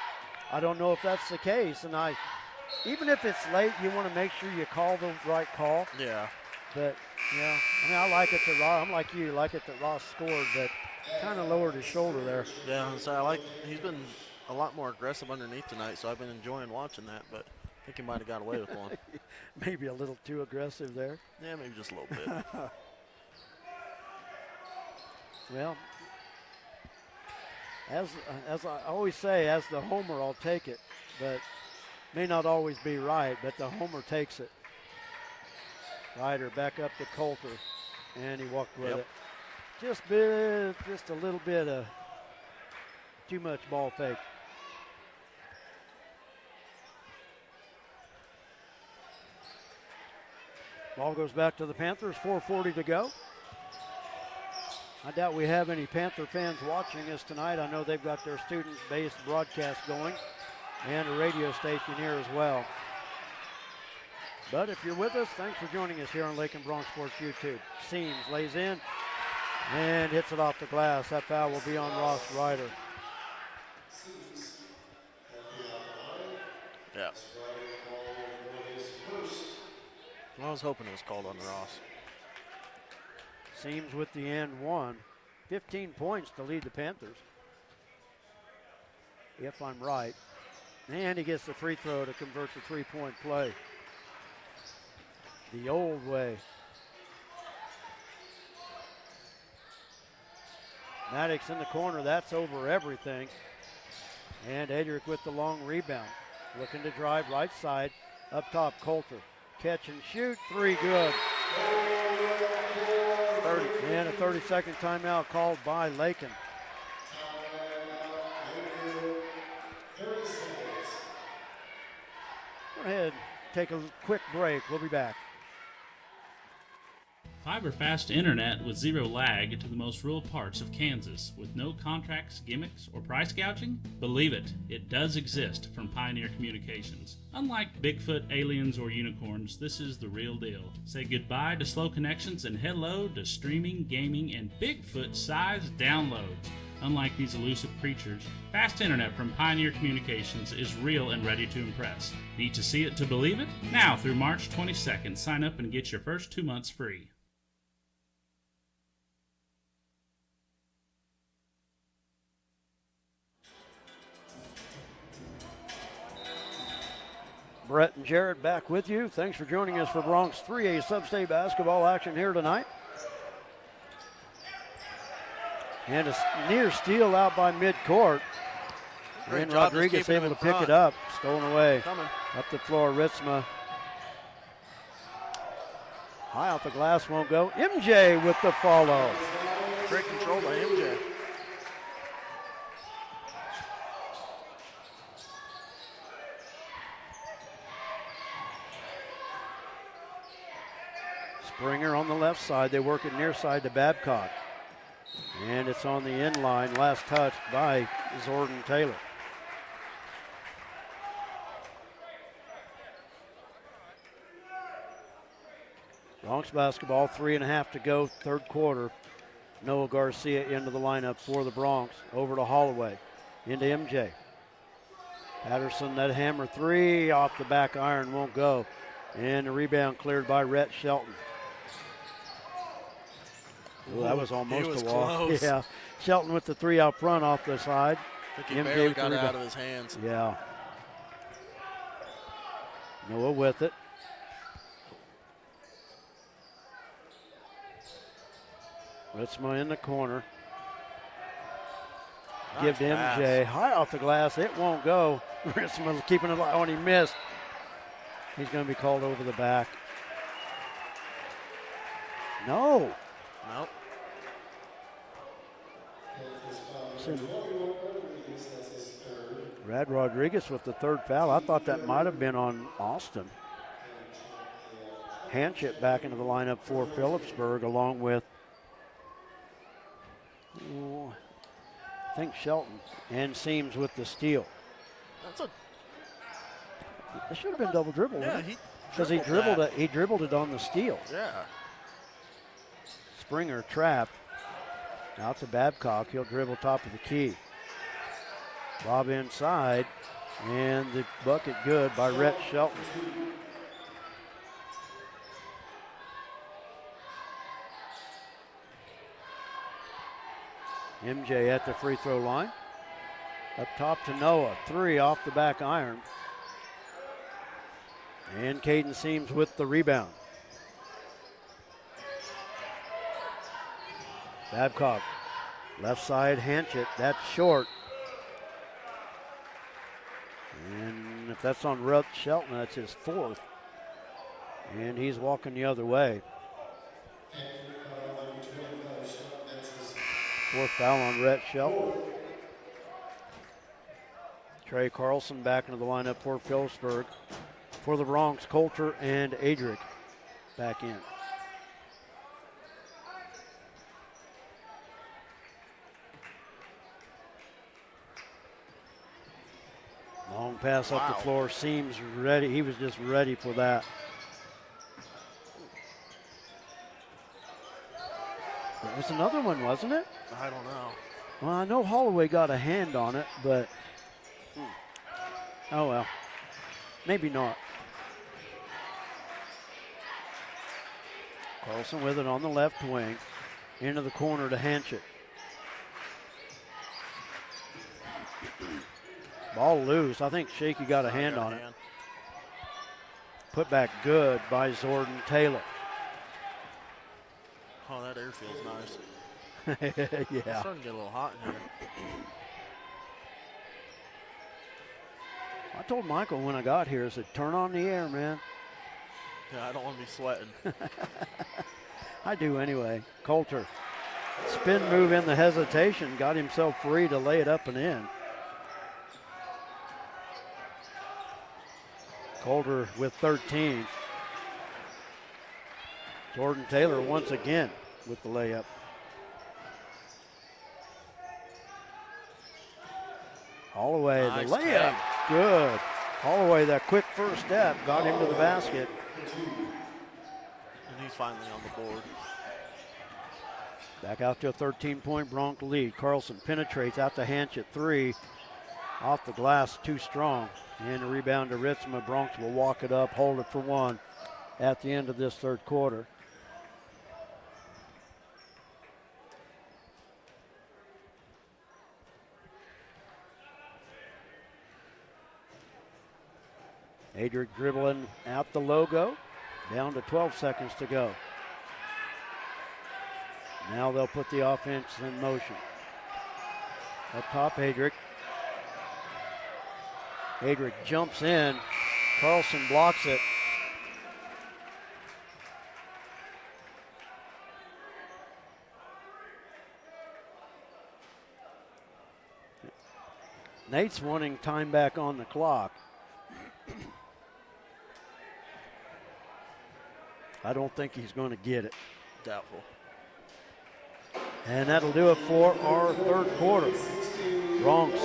I don't know if that's the case, and even if it's late, you want to make sure you call the right call. Yeah. But, yeah, I mean, I like it that Ross, I'm like you, like it that Ross scored, but kind of lowered his shoulder there. Yeah, so he's been a lot more aggressive underneath tonight, so I've been enjoying watching that, but I think he might have got away with one. Maybe a little too aggressive there. Yeah, maybe just a little bit. Well, as I always say, as the homer, I'll take it, but may not always be right, but the homer takes it. Ryder back up to Coulter, and he walked with it. Just a little bit of too much ball fake. Ball goes back to the Panthers, 4:40 to go. I doubt we have any Panther fans watching us tonight. I know they've got their student-based broadcast going and a radio station here as well. But if you're with us, thanks for joining us here on Lakin Bronx Sports YouTube. Seams lays in and hits it off the glass. That foul will be on Ross Ryder. Yeah. I was hoping it was called on Ross. Seams with the and one. 15 points to lead the Panthers, if I'm right. And he gets the free throw to convert the three-point play. The old way. Maddox in the corner, that's over everything. And Edrick with the long rebound. Looking to drive right side. Up top, Coulter. Catch and shoot, three good. 30. And a 30-second timeout called by Lakin. Go ahead, take a quick break. We'll be back. Fiber fast internet with zero lag to the most rural parts of Kansas with no contracts, gimmicks, or price gouging? Believe it, it does exist from Pioneer Communications. Unlike Bigfoot, aliens, or unicorns, this is the real deal. Say goodbye to slow connections and hello to streaming, gaming, and Bigfoot-sized downloads. Unlike these elusive creatures, fast internet from Pioneer Communications is real and ready to impress. Need to see it to believe it? Now through March 22nd, sign up and get your first 2 months free. Brett and Jared back with you. Thanks for joining us for Bronx 3A Sub-State basketball action here tonight. And a near steal out by midcourt. And Rodriguez able to pick it up. Stolen away. Up the floor, Ritzma. High off the glass, won't go. MJ with the follow. Great control by MJ. Springer on the left side. They work it near side to Babcock. And it's on the end line. Last touch by Jordan Taylor. Bronx basketball, 3.5 to go, third quarter. Noah Garcia into the lineup for the Bronx. Over to Holloway. Into MJ. Patterson, that hammer three off the back iron, won't go. And the rebound cleared by Rhett Shelton. Ooh, that was almost a walk. Close. Yeah. Shelton with the three out front off the side. I think he barely got it out of his hands. Yeah. Noah with it. Ritzma in the corner. Give to MJ. High off the glass. It won't go. Ritzma keeping it on. He missed. He's going to be called over the back. No. Nope. Brad Rodriguez with the third foul. I thought that might have been on Austin. Hanchett back into the lineup for Phillipsburg along with, I think Shelton, and Seams with the steal. It should have been double dribble. Yeah, because he dribbled it. He dribbled it on the steal. Yeah. Springer trapped. Out to Babcock. He'll dribble top of the key. Lob inside, and the bucket good by Rhett Shelton. MJ at the free throw line. Up top to Noah. Three off the back iron. And Caden Seams with the rebound. Babcock, left side, Hanchett. That's short. And if that's on Rhett Shelton, that's his fourth. And he's walking the other way. Fourth foul on Rhett Shelton. Trey Carlson back into the lineup for Phillipsburg. For the Bronx, Coulter and Adric back in. Long pass up the floor. Seems ready. He was just ready for that. That was another one, wasn't it? I don't know. Well, I know Holloway got a hand on it, but oh well. Maybe not. Carlson with it on the left wing. Into the corner to Hanchett. Ball loose. I think Shaky got a hand on it. Put back good by Jordan Taylor. Oh, that air feels nice. Yeah. It's starting to get a little hot in here. I told Michael when I got here, I said, turn on the air, man. Yeah, I don't want to be sweating. I do anyway. Coulter. Spin move in the hesitation. Got himself free to lay it up and in. Coulter with 13. Jordan Taylor once again with the layup. Holloway, Nice the layup. catch. Good. Holloway, that quick first step, got him to the basket. And he's finally on the board. Back out to a 13-point Bronx lead. Carlson penetrates out to Hanchett, 3. Off the glass, too strong. And a rebound to Ritzma. Bronx will walk it up, hold it for 1 at the end of this third quarter. Adric dribbling out the logo. Down to 12 seconds to go. Now they'll put the offense in motion. Up top, Adric. Adric jumps in. Carlson blocks it. Nate's wanting time back on the clock. I don't think he's going to get it. Doubtful. And that'll do it for our third quarter. Bronx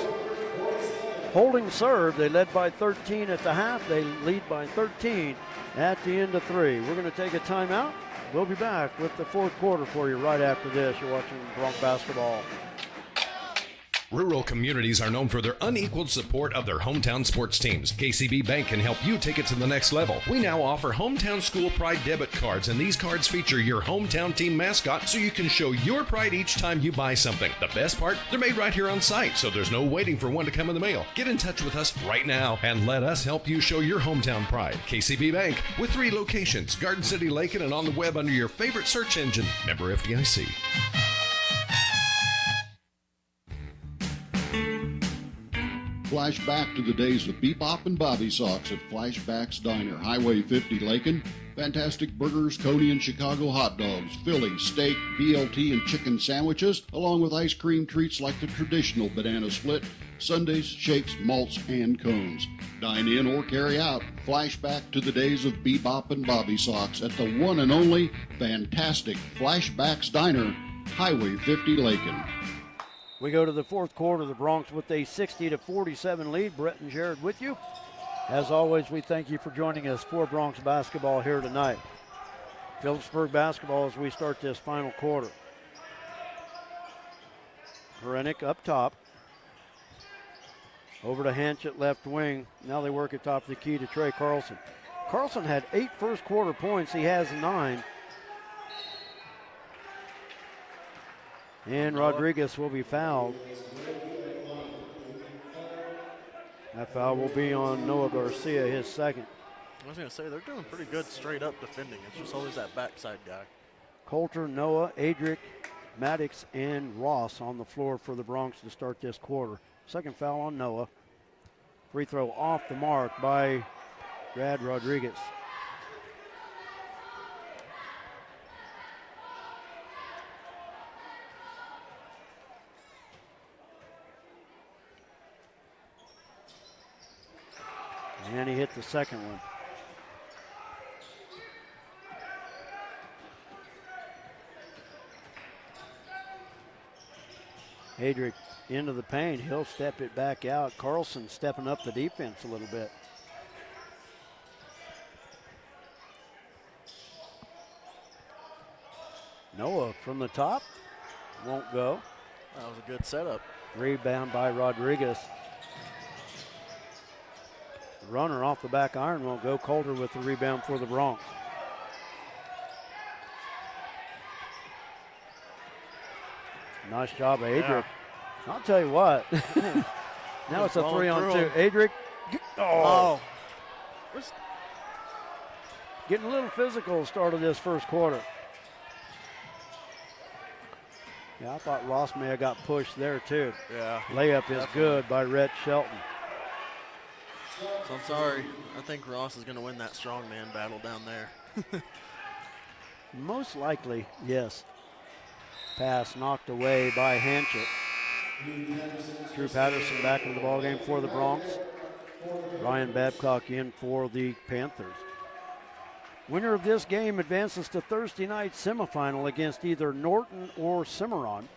holding serve. They led by 13 at the half. They lead by 13 at the end of 3. We're going to take a timeout. We'll be back with the fourth quarter for you right after this. You're watching Bronx basketball. Rural communities are known for their unequaled support of their hometown sports teams. KCB Bank can help you take it to the next level. We now offer Hometown School Pride debit cards, and these cards feature your hometown team mascot so you can show your pride each time you buy something. The best part, they're made right here on site, so there's no waiting for one to come in the mail. Get in touch with us right now and let us help you show your hometown pride. KCB Bank with 3 locations, Garden City, Lakin, and on the web under your favorite search engine. Member FDIC. Flashback to the days of Bebop and Bobby Sox at Flashback's Diner, Highway 50, Lakin. Fantastic burgers, Coney and Chicago hot dogs, Philly, steak, BLT, and chicken sandwiches, along with ice cream treats like the traditional banana split, sundaes, shakes, malts, and cones. Dine in or carry out. Flashback to the days of Bebop and Bobby Sox at the one and only fantastic Flashback's Diner, Highway 50, Lakin. We go to the fourth quarter. The Bronx with a 60-47 lead. Brett and Jared with you. As always, we thank you for joining us for Bronx basketball here tonight. Phillipsburg basketball as we start this final quarter. Hrenik up top. Over to Hanchett left wing. Now they work at top of the key to Trey Carlson. Carlson had 8 first quarter points. He has 9. And Rodriguez will be fouled. That foul will be on Noah Garcia, his second. I was going to say, they're doing pretty good straight up defending. It's just always that backside guy. Coulter, Noah, Adric, Maddox, and Ross on the floor for the Bronx to start this quarter. Second foul on Noah. Free throw off the mark by Brad Rodriguez. And he hit the second one. Adric into the paint. He'll step it back out. Carlson stepping up the defense a little bit. Noah from the top. Won't go. That was a good setup. Rebound by Rodriguez. Runner off the back iron won't go. Coulter with the rebound for the Bronx. Nice job by Adric. Yeah. I'll tell you what. Now it's a 3-on-2. Adric. Oh. Getting a little physical start of this first quarter. Yeah, I thought Ross may have got pushed there too. Yeah. Layup is definitely good by Rhett Shelton. So I'm sorry. I think Ross is going to win that strongman battle down there. Most likely, yes. Pass knocked away by Hanchett. Drew Patterson back into the ballgame for the Bronx. Ryan Babcock in for the Panthers. Winner of this game advances to Thursday night semifinal against either Norton or Cimarron.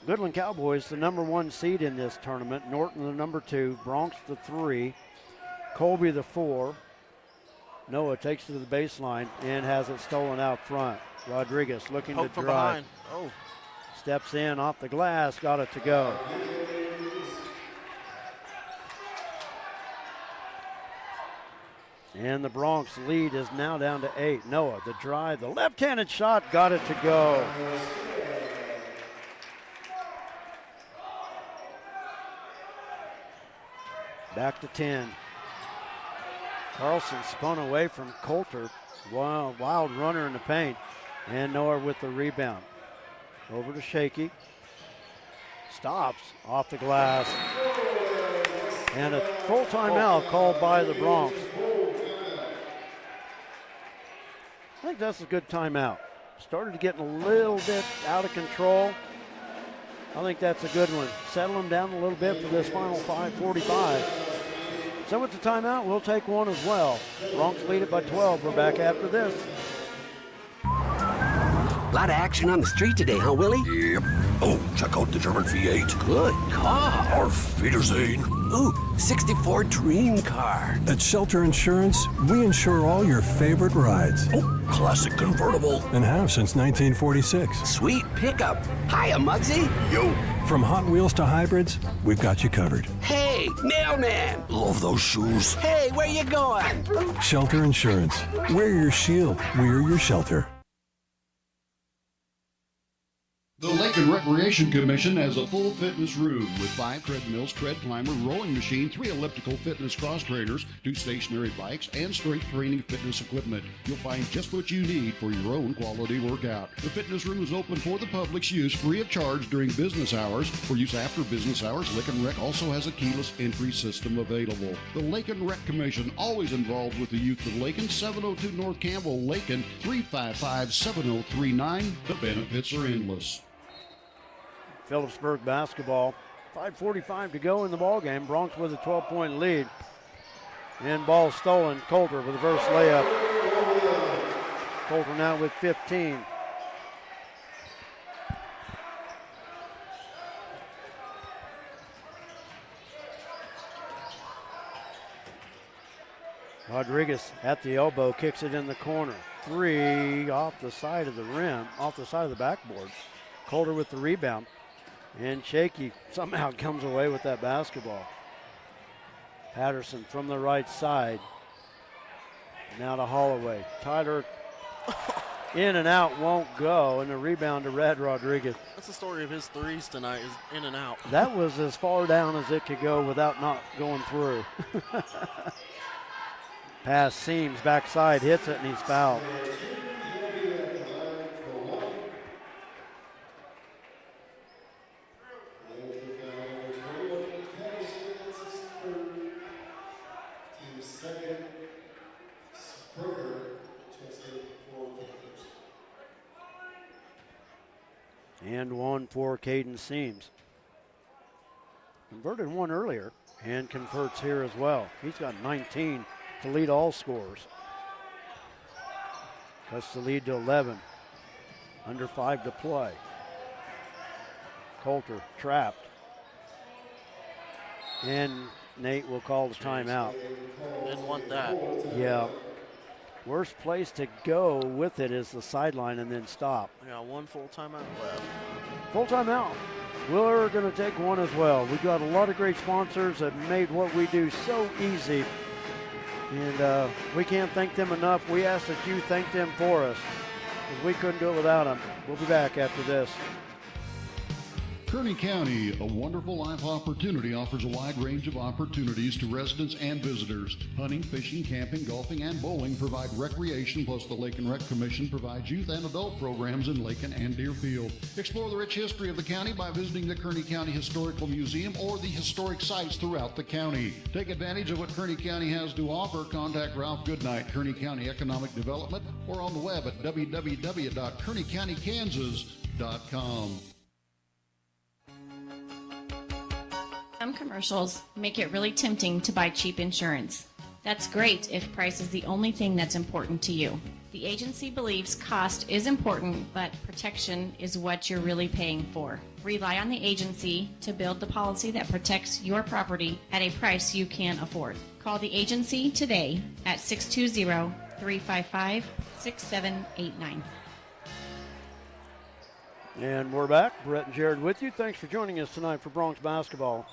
Goodland Cowboys, the number 1 seed in this tournament. Norton, the number 2. Bronx, the 3. Colby, the 4. Noah takes it to the baseline and has it stolen out front. Rodriguez looking Hope to from drive. behind. Oh. Steps in off the glass, got it to go. And the Bronx lead is now down to 8. Noah, the drive, the left-handed shot, got it to go. Back to 10. Carlson spun away from Coulter. Wild runner in the paint. And Noah with the rebound. Over to Shaky. Stops off the glass. And a full timeout called by the Bronx. I think that's a good timeout. Started getting a little bit out of control. I think that's a good one. Settle them down a little bit for this final 5:45. So with the timeout, we'll take one as well. Bronx lead it by 12. We're back after this. A lot of action on the street today, huh, Willie? Yep. Oh, check out the German V8. Good car. Auf Wiedersehen. Ooh, 64 dream car. At Shelter Insurance, we insure all your favorite rides. Oh, classic convertible. And have since 1946. Sweet pickup. Hiya, Muggsy. Yo. From Hot Wheels to hybrids, we've got you covered. Hey, mailman. Love those shoes. Hey, where you going? Shelter Insurance. We're your shield. We're your shelter. The Lakin Recreation Commission has a full fitness room with 5 treadmills, tread climber, rowing machine, 3 elliptical fitness cross trainers, 2 stationary bikes, and strength training fitness equipment. You'll find just what you need for your own quality workout. The fitness room is open for the public's use free of charge during business hours. For use after business hours, Lakin Rec also has a keyless entry system available. The Lakin Rec Commission, always involved with the youth of Lakin, 702 North Campbell, Lakin, 355-7039. The benefits are endless. Phillipsburg basketball. 5:45 to go in the ball game. Bronx with a 12-point lead. And ball stolen. Coulter with a reverse layup. Coulter now with 15. Rodriguez at the elbow, kicks it in the corner. 3 off the side of the rim, off the side of the backboard. Coulter with the rebound. And Shaky somehow comes away with that basketball. Patterson from the right side. Now to Holloway. Tyler in and out, won't go. And the rebound to Red Rodriguez. That's the story of his threes tonight, is in and out. That was as far down as it could go without not going through. Pass seams, backside, hits it, and he's fouled. And one for Caden Seams. Converted one earlier. and converts here as well. He's got 19 to lead all scorers. Cuts the lead to 11. Under 5 to play. Coulter trapped. And Nate will call the timeout. Didn't want that. Yeah. Worst place to go with it is the sideline and then stop. I got one full timeout left. Full timeout. We're going to take one as well. We've got a lot of great sponsors that made what we do so easy. And we can't thank them enough. We ask that you thank them for us, because we couldn't do it without them. We'll be back after this. Kearney County, a wonderful life opportunity, offers a wide range of opportunities to residents and visitors. Hunting, fishing, camping, golfing, and bowling provide recreation, plus the Lake and Rec Commission provides youth and adult programs in Lakin and Deerfield. Explore the rich history of the county by visiting the Kearney County Historical Museum or the historic sites throughout the county. Take advantage of what Kearney County has to offer. Contact Ralph Goodnight, Kearney County Economic Development, or on the web at www.kearneycountykansas.com. Some commercials make it really tempting to buy cheap insurance. That's great if price is the only thing that's important to you. The agency believes cost is important, but protection is what you're really paying for. Rely on the agency to build the policy that protects your property at a price you can afford. Call the agency today at 620-355-6789. And we're back. Brett and Jared with you. Thanks for joining us tonight for Bronx basketball.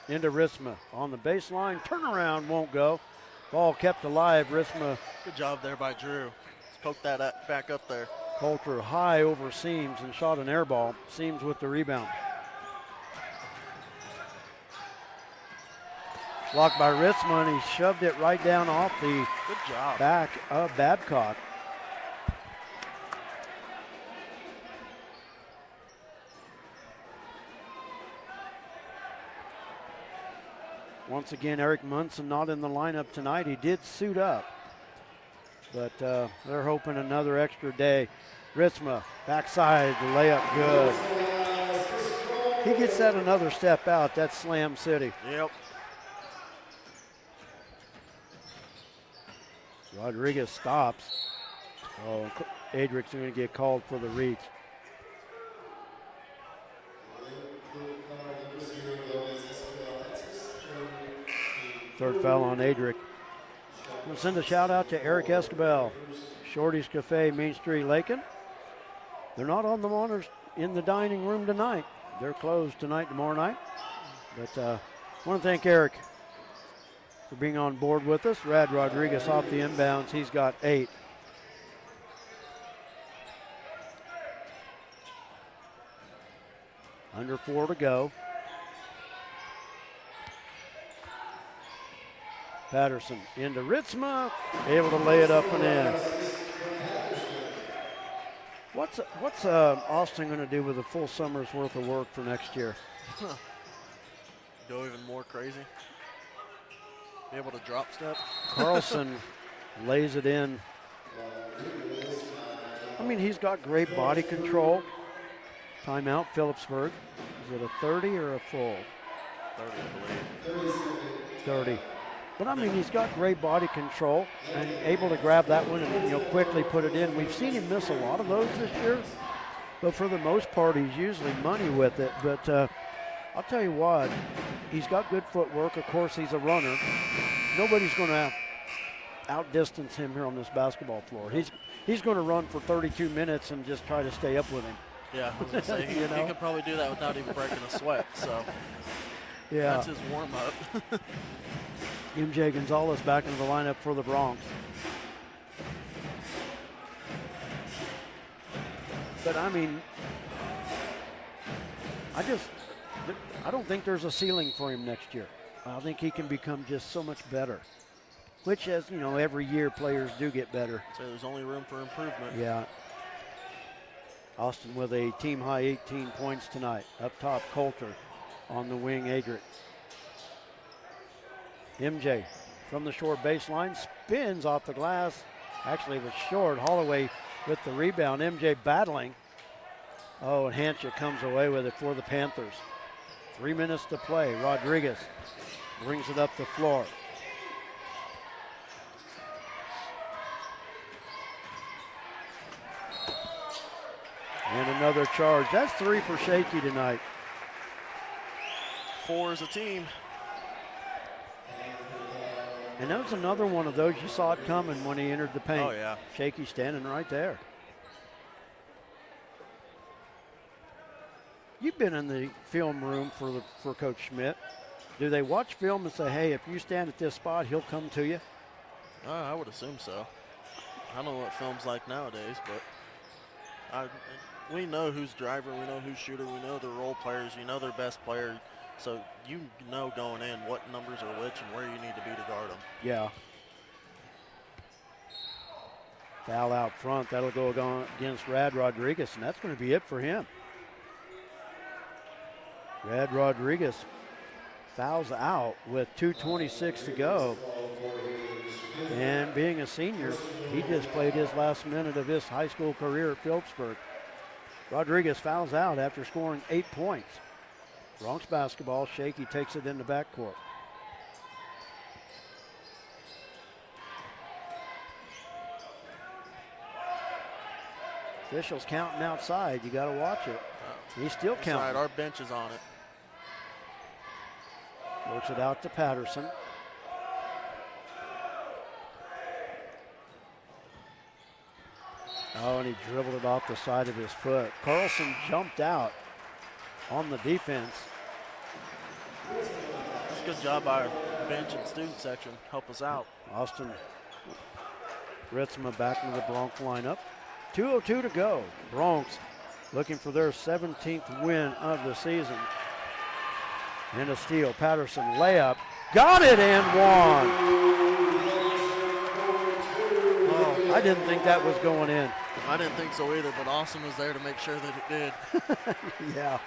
Into Risma on the baseline. Turnaround won't go. Ball kept alive. Risma. Good job there by Drew. Let's poke that back up there. Coulter high over Seams and shot an air ball. Seams with the rebound. Blocked by Risma, and he shoved it right down off the Good job. back of Babcock. Once again, Eric Munson not in the lineup tonight. He did suit up, but they're hoping another extra day. Ritzma, backside, the layup good. He gets that another step out. That's Slam City. Yep. Rodriguez stops. Oh, Adrick's going to get called for the reach. Third foul on Adrick. We'll send a shout out to Eric Escabel, Shorty's Cafe, Main Street, Lakin. They're not on the monitors in the dining room tonight. They're closed tonight, tomorrow night. But I want to thank Eric for being on board with us. Rad Rodriguez off the inbounds. He's got 8. Under 4 to go. Patterson into Ritzma, able to lay it up and in. What's Austin going to do with a full summer's worth of work for next year? Go even more crazy. Be able to drop step. Carlson lays it in. I mean, he's got great body control. Timeout, Phillipsburg. Is it a 30 or a full? 30, I believe. 30. But I mean, he's got great body control and able to grab that one and quickly put it in. We've seen him miss a lot of those this year, but for the most part, he's usually money with it. But I'll tell you what, he's got good footwork. Of course, he's a runner. Nobody's going to outdistance him here on this basketball floor. He's going to run for 32 minutes and just try to stay up with him. Yeah, I was going to say, he could probably do that without even breaking a sweat. So yeah, that's his warm-up. MJ Gonzalez back into the lineup for the Bronx. But I mean, I don't think there's a ceiling for him next year. I think he can become just so much better, which, as you know, every year players do get better. So there's only room for improvement. Yeah. Austin with a team high 18 points tonight. Up top, Coulter. On the wing, Adrick. MJ from the short baseline, spins off the glass. Actually, it was short. Holloway with the rebound. MJ battling. Oh, and Hanchett comes away with it for the Panthers. 3 minutes to play. Rodriguez brings it up the floor. And another charge. That's 3 for Shaky tonight. 4 as a team. And that was another one of those, you saw it coming when he entered the paint. Oh, yeah. Shaky standing right there. You've been in the film room for Coach Schmidt. Do they watch film and say, hey, if you stand at this spot, he'll come to you? I would assume so. I don't know what film's like nowadays, but we know who's driver, we know who's shooter, we know their role players, you know their best player. So you know going in what numbers are which and where you need to be to guard them. Yeah. Foul out front. That'll go against Rad Rodriguez, and that's going to be it for him. Rad Rodriguez fouls out with 2:26 to go. And being a senior, he just played his last minute of his high school career at Phillipsburg. Rodriguez fouls out after scoring 8 points. Bronx basketball, Shaky takes it in the backcourt. Officials counting outside. You got to watch it. He's still counting. Our bench is on it. Works it out to Patterson. Oh, and he dribbled it off the side of his foot. Carlson jumped out on the defense. That's a good job by our bench and student section. Help us out. Austin Ritzma back into the Bronx lineup. 2:02 to go. Bronx looking for their 17th win of the season. And a steal. Patterson layup. Got it and won. Oh, I didn't think that was going in. I didn't think so either, but Austin was there to make sure that it did. Yeah.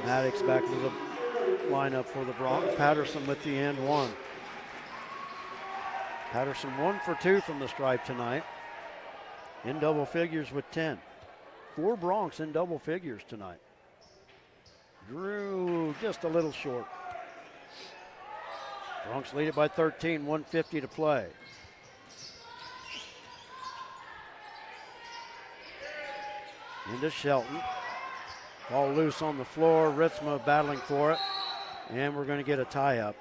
Maddox back to the lineup for the Bronx. Patterson with the and one. Patterson 1 for 2 from the stripe tonight. In double figures with 10. 4 Bronx in double figures tonight. Drew just a little short. Bronx lead it by 13, 1:50 to play. Into Shelton. Ball loose on the floor. Ritzma battling for it. And we're going to get a tie-up.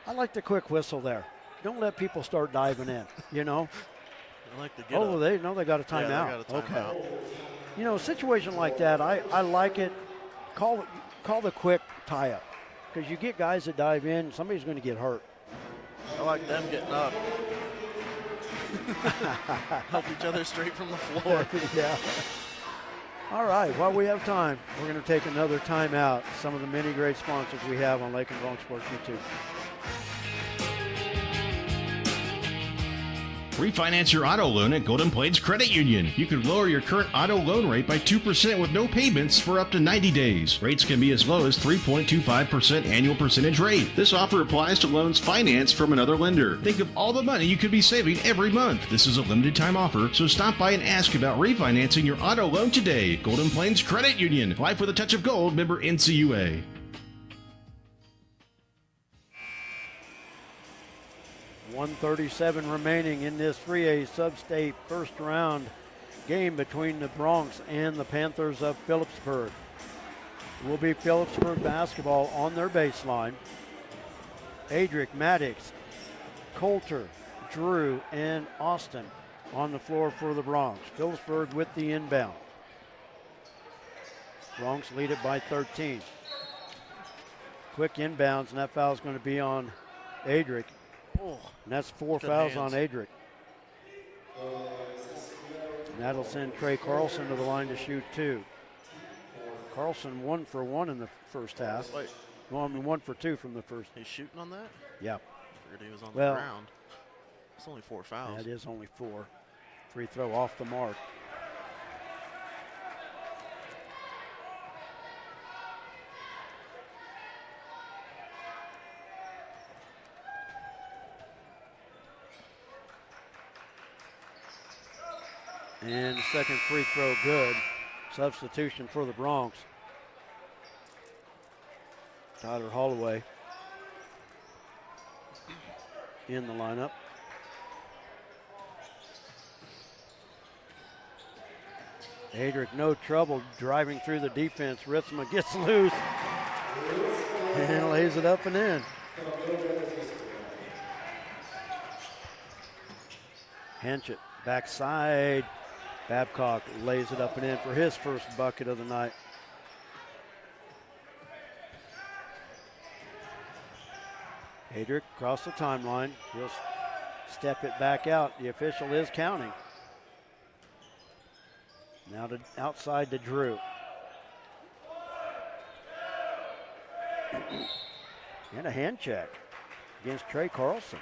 I like the quick whistle there. Don't let people start diving in, you know. I like the get Oh, up. they know they got a timeout. Yeah, they got a timeout. Okay. You know, a situation like that, I like it. Call the quick tie-up. Because you get guys that dive in, somebody's going to get hurt. I like them getting up. Help each other straight from the floor. Yeah. All right, while we have time, we're going to take another timeout. Some of the many great sponsors we have on Lakin Bronx Sports YouTube. Refinance your auto loan at Golden Plains Credit Union. You can lower your current auto loan rate by 2% with no payments for up to 90 days. Rates can be as low as 3.25% annual percentage rate. This offer applies to loans financed from another lender. Think of all the money you could be saving every month. This is a limited time offer, so stop by and ask about refinancing your auto loan today. Golden Plains Credit Union. Life with a touch of gold. Member NCUA. 1:37 remaining in this 3A sub-state first round game between the Bronx and the Panthers of Phillipsburg. It will be Phillipsburg basketball on their baseline. Adric, Maddox, Coulter, Drew, and Austin on the floor for the Bronx. Phillipsburg with the inbound. Bronx lead it by 13. Quick inbounds, and that foul is going to be on Adric. Oh, and that's 4 good fouls hands. on Adric. And that'll send Trey Carlson to the line to shoot 2. Carlson 1 for 1 in the first half. Wait. Well, I mean 1 for 2 from the first. He's shooting on that? Yeah. Figured he was on Well, the ground. It's only 4 fouls. That is only 4. Free throw off the mark. And the second free throw good. Substitution for the Bronx. Tyler Holloway in the lineup. Adric, no trouble driving through the defense. Ritzma gets loose and lays it up and in. Henchett, backside. Babcock lays it up and in for his first bucket of the night. Adric across the timeline. He'll step it back out. The official is counting. Now to outside to Drew. And a hand check against Trey Carlson.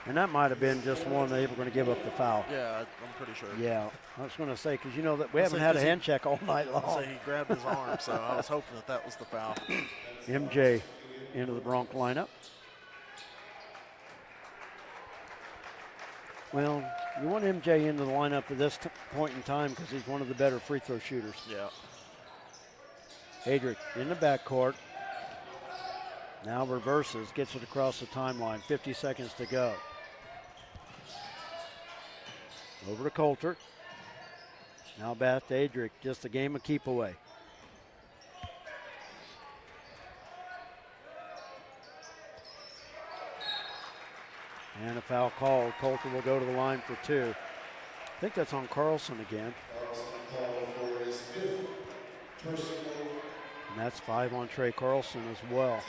And that might have been just one they were going to give up the foul. Yeah, I'm pretty sure. Yeah, I was going to say, because you know that we haven't had a hand check all night long. So he grabbed his arm, so I was hoping that was the foul. MJ into the Bronx lineup. Well, you want MJ into the lineup at this point in time because he's one of the better free throw shooters. Yeah. Adric in the backcourt. Now reverses, gets it across the timeline. 50 seconds to go. Over to Coulter. Now back to Adric, just a game of keep away. And a foul called. Coulter will go to the line for two. I think that's on Carlson again. And that's 5 on Trey Carlson as well.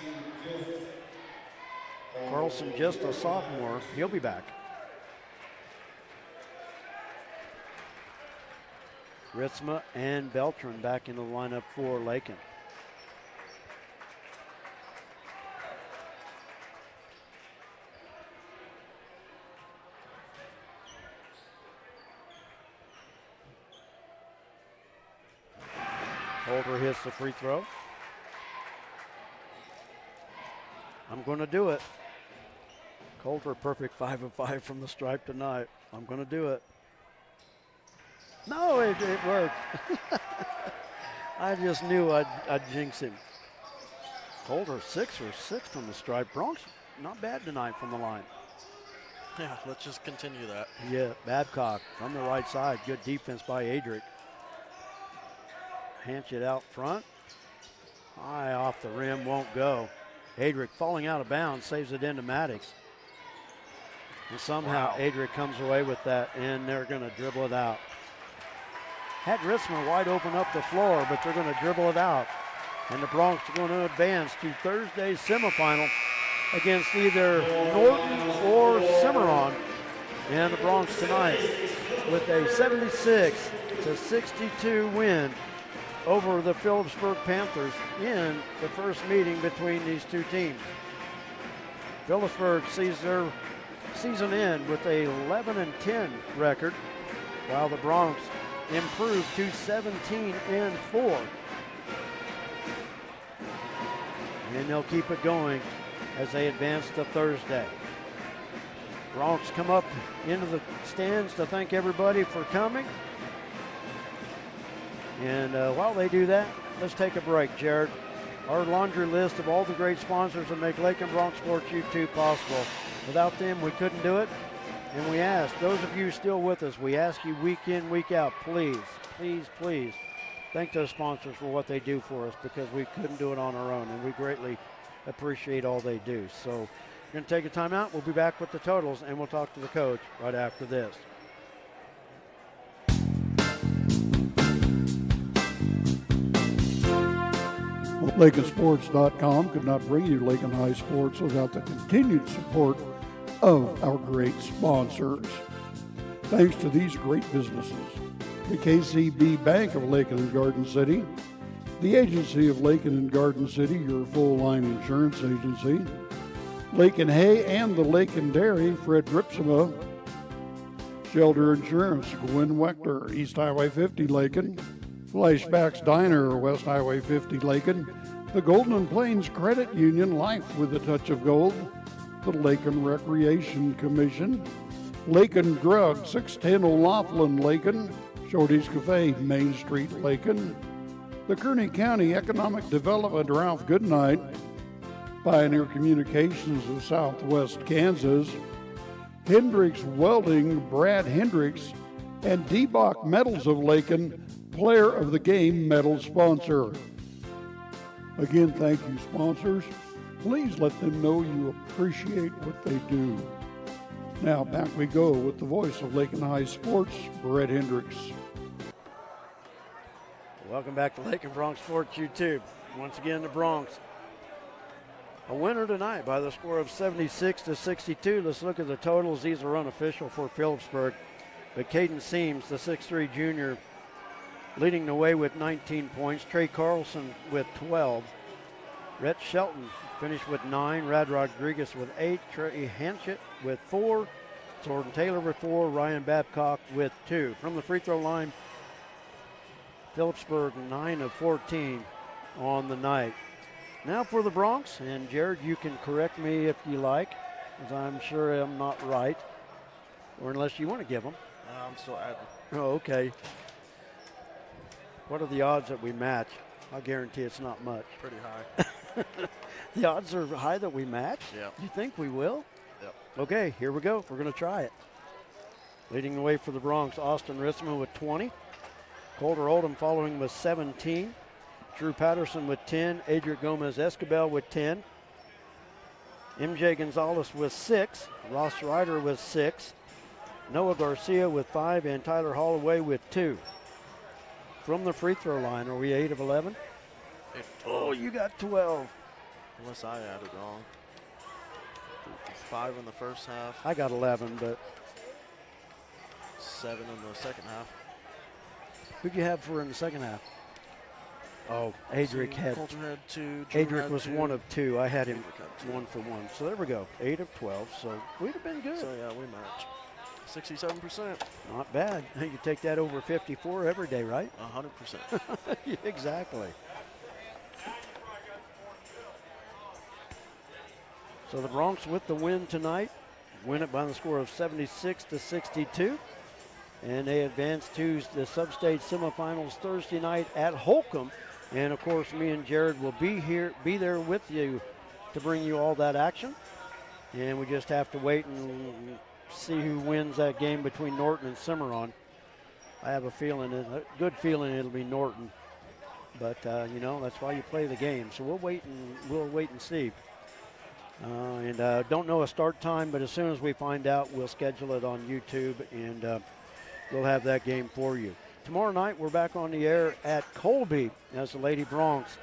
Carlson just a sophomore. He'll be back. Ritzma and Beltran back in the lineup for Lakin. Holder hits the free throw. I'm going to do it. Coulter, perfect 5 of 5 from the stripe tonight. I'm going to do it. No, it worked. I just knew I'd jinx him. Coulter 6 for 6 from the stripe. Bronx, not bad tonight from the line. Yeah, let's just continue that. Yeah, Babcock from the right side. Good defense by Adric. Hanch it out front. High off the rim, won't go. Adric falling out of bounds, saves it into Maddox. And somehow Adric comes away with that, and they're going to dribble it out. Had Ritzma wide open up the floor, but they're going to dribble it out. And the Bronx are going to advance to Thursday's semifinal against either Norton or Cimarron. And the Bronx tonight with a 76-62 win over the Phillipsburg Panthers in the first meeting between these two teams. Phillipsburg sees their season end with a 11-10 record, while the Bronx improved to 17-4. And they'll keep it going as they advance to Thursday. Bronx come up into the stands to thank everybody for coming. And while they do that, let's take a break, Jared. Our laundry list of all the great sponsors that make Lakin Bronx Sports YouTube possible. Without them, we couldn't do it. And we ask, those of you still with us, we ask you week in, week out, please, please, please, thank those sponsors for what they do for us, because we couldn't do it on our own, and we greatly appreciate all they do. So we're going to take a time out. We'll be back with the totals, and we'll talk to the coach right after this. LakinSports.com could not bring you Lakin High Sports without the continued support of our great sponsors. Thanks to these great businesses: the KCB Bank of Lakin and Garden City, the Agency of Lakin and Garden City, your full-line insurance agency, Lakin Hay and the Lakin Dairy, Fred Ripsima, Shelter Insurance, Gwen Wechter, East Highway 50 Lakin, Flashbacks Diner, West Highway 50 Lakin, the Golden Plains Credit Union, Life with a Touch of Gold, the Lakin Recreation Commission, Lakin Drug, 610 O'Laughlin, Lakin. Shorty's Cafe, Main Street, Lakin. The Kearney County Economic Development, Ralph Goodnight. Pioneer Communications of Southwest Kansas. Hendricks Welding, Brad Hendricks. And D-Bach Metals of Lakin, Player of the Game medal sponsor. Again, thank you, sponsors. Please let them know you appreciate what they do. Now, back we go with the voice of Lakin High Sports, Brett Hendricks. Welcome back to Lakin Bronx Sports YouTube. Once again, the Bronx. A winner tonight by the score of 76-62. Let's look at the totals. These are unofficial for Phillipsburg. But Caden Seams, the 6'3 junior, leading the way with 19 points. Trey Carlson with 12. Rhett Shelton finished with 9. Rad Rodriguez with 8. Trey Hanchett with 4. Jordan Taylor with 4. Ryan Babcock with 2. From the free throw line, Phillipsburg 9 of 14 on the night. Now for the Bronx, and Jared, you can correct me if you like, because I'm sure I'm not right, or unless you want to give them. I'm still adding. Oh, okay. What are the odds that we match? I guarantee it's not much. Pretty high. The odds are high that we match? Yeah. You think we will? Yep. Okay, here we go. We're going to try it. Leading the way for the Bronx, Austin Ritzman with 20. Colter Oldham following with 17. Drew Patterson with 10. Adrian Gomez Escabel with 10. MJ Gonzalez with 6. Ross Ryder with 6. Noah Garcia with 5. And Tyler Holloway with 2. From the free throw line, are we 8 of 11? Oh, you got 12. Unless I added wrong. 5 in the first half. I got 11, but 7 in the second half. who'd you have for in the second half? Oh, Adric had. Colton had 2. Adric was 1 of 2. I had him 1 for 1. So there we go. 8 of 12. So we'd have been good. So yeah, we match. 67%. Not bad. You take that over 54 every day, right? 100%. Yeah, exactly. So the Bronx with the win tonight. Win it by the score of 76-62. And they advance to the sub-state semifinals Thursday night at Holcomb. And of course, me and Jared will be there with you to bring you all that action. And we just have to wait and see who wins that game between Norton and Cimarron. I have a good feeling it'll be Norton. But you know, that's why you play the game. So we'll wait and see. Don't know a start time, but as soon as we find out, we'll schedule it on YouTube, and we'll have that game for you. Tomorrow night, we're back on the air at Colby as the Lady Bronx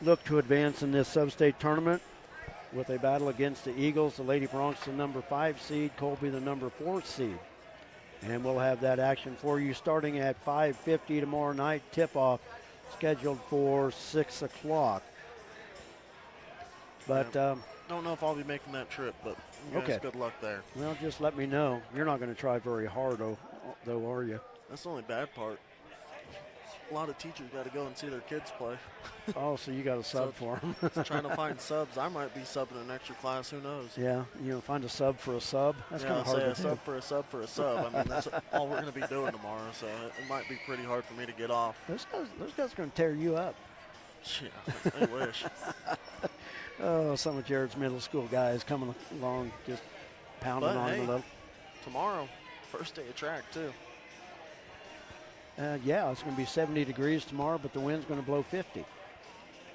look to advance in this sub-state tournament with a battle against the Eagles. The Lady Bronx, the number 5 seed, Colby, the number 4 seed. And we'll have that action for you starting at 5:50 tomorrow night. Tip-off scheduled for 6 o'clock. But don't know if I'll be making that trip, but okay. Good luck there. Well, just let me know. You're not going to try very hard, though, are you? That's the only bad part. A lot of teachers got to go and see their kids play. Oh, so you got a sub for them. Trying to find subs. I might be subbing an extra class. Who knows? Yeah, find a sub for a sub. That's kind of hard to do. A sub for a sub for a sub. I mean, that's all we're going to be doing tomorrow, so it might be pretty hard for me to get off. Those guys are going to tear you up. Yeah, I wish. Oh, some of Jared's middle school guys coming along, just pounding on him a little. Tomorrow, first day of track, too. Yeah, it's going to be 70 degrees tomorrow, but the wind's going to blow 50.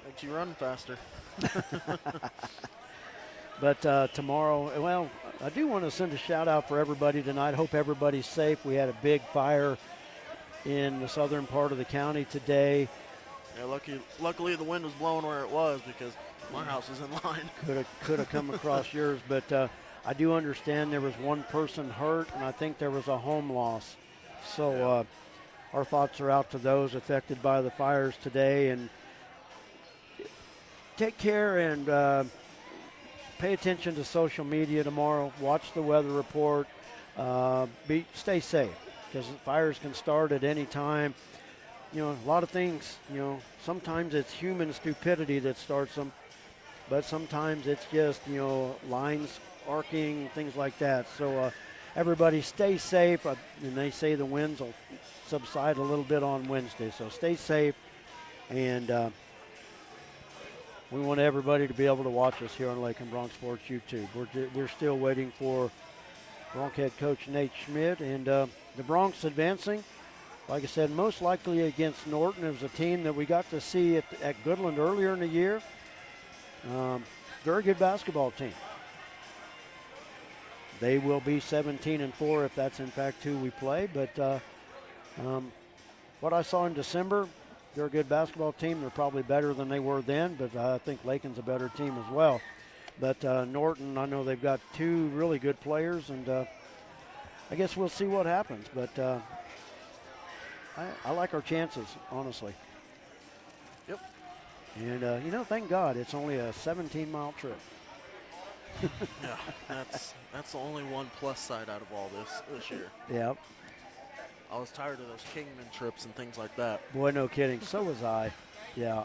Makes you run faster. But tomorrow, well, I do want to send a shout out for everybody tonight. Hope everybody's safe. We had a big fire in the southern part of the county today. Yeah, luckily the wind was blowing where it was because my house is in line. Could have come across yours, but I do understand there was one person hurt, and I think there was a home loss. So our thoughts are out to those affected by the fires today, and take care and pay attention to social media tomorrow. Watch the weather report. Stay safe because fires can start at any time. You know, a lot of things, sometimes it's human stupidity that starts them, but sometimes it's just, lines arcing, things like that. So everybody stay safe. And they say the winds will subside a little bit on Wednesday, so stay safe. And we want everybody to be able to watch us here on Lakin Bronx Sports YouTube. We're still waiting for Bronx head coach Nate Schmidt, and the Bronx advancing. Like I said, most likely against Norton. It was a team that we got to see at Goodland earlier in the year. Very good basketball team. They will be 17-4 if that's in fact who we play. But what I saw in December, they're a good basketball team. They're probably better than they were then, but I think Lakin's a better team as well. But Norton, I know they've got two really good players, and I guess we'll see what happens. But I like our chances, honestly. Yep. And, thank God it's only a 17-mile trip. Yeah, that's the only one plus side out of all this year. Yep. I was tired of those Kingman trips and things like that. Boy, no kidding. So was I. Yeah.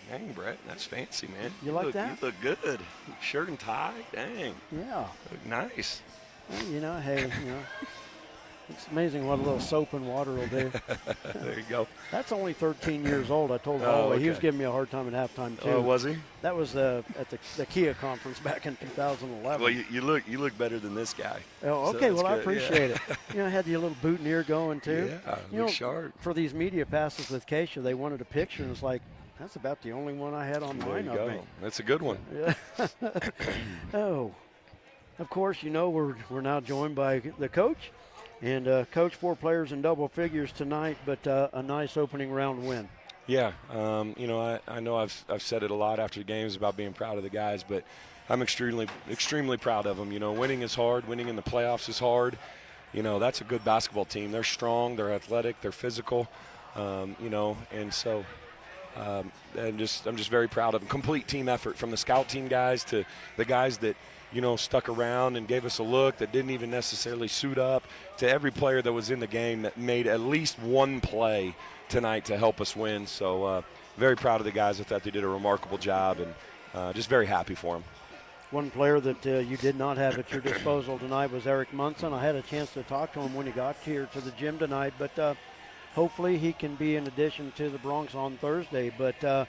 Dang, Brett, that's fancy, man. You like that? You look good. Shirt and tie, dang. Yeah. Look nice. Well, hey, it's amazing what a little soap and water will do. There you go. That's only 13 years old. I told Holloway. Okay. He was giving me a hard time at halftime, too. Oh, was he? That was at the Kia conference back in 2011. Well, you look better than this guy. Oh, okay. So well, I good, appreciate yeah. it. I had your little boot and ear going, too. Yeah, look sharp. For these media passes with Keisha, they wanted a picture, and it's like, that's about the only one I had on There mine. you go. That's a good one. Yeah. Oh, of course, we're now joined by the coach. And coach, 4 players in double figures tonight, but a nice opening round win. Yeah, I know I've said it a lot after the games about being proud of the guys, but I'm extremely proud of them. Winning is hard. Winning in the playoffs is hard. That's a good basketball team. They're strong. They're athletic. They're physical. And so I'm just very proud of them. Complete team effort from the scout team guys to the guys that stuck around and gave us a look, that didn't even necessarily suit up, to every player that was in the game that made at least one play tonight to help us win. So very proud of the guys. I thought they did a remarkable job, and just very happy for them. One player that you did not have at your disposal tonight was Eric Munson. I had a chance to talk to him when he got here to the gym tonight, but hopefully he can be an addition to the Bronx on Thursday. But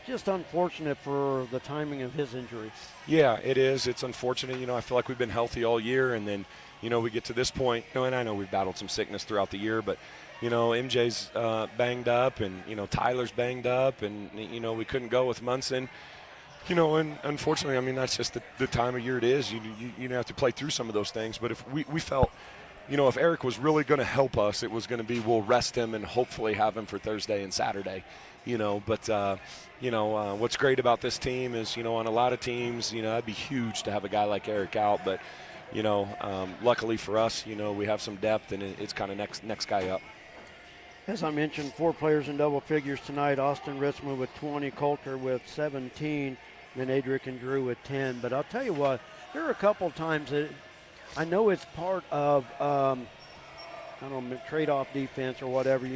just unfortunate for the timing of his injury. Yeah, it is. It's unfortunate. I feel like we've been healthy all year, and then, we get to this point. And I know we've battled some sickness throughout the year, but, MJ's banged up, and, Tyler's banged up, and, we couldn't go with Munson. And unfortunately, that's just the time of year it is. You have to play through some of those things. But if we felt, if Eric was really going to help us, it was going to be we'll rest him and hopefully have him for Thursday and Saturday. But what's great about this team is, on a lot of teams, that'd be huge to have a guy like Eric out. But, luckily for us, we have some depth, and it's kind of next guy up. As I mentioned, 4 players in double figures tonight. Austin Ritzman with 20, Coulter with 17, then Adric and Drew with 10. But I'll tell you what, there are a couple times that I know it's part of, trade-off defense or whatever,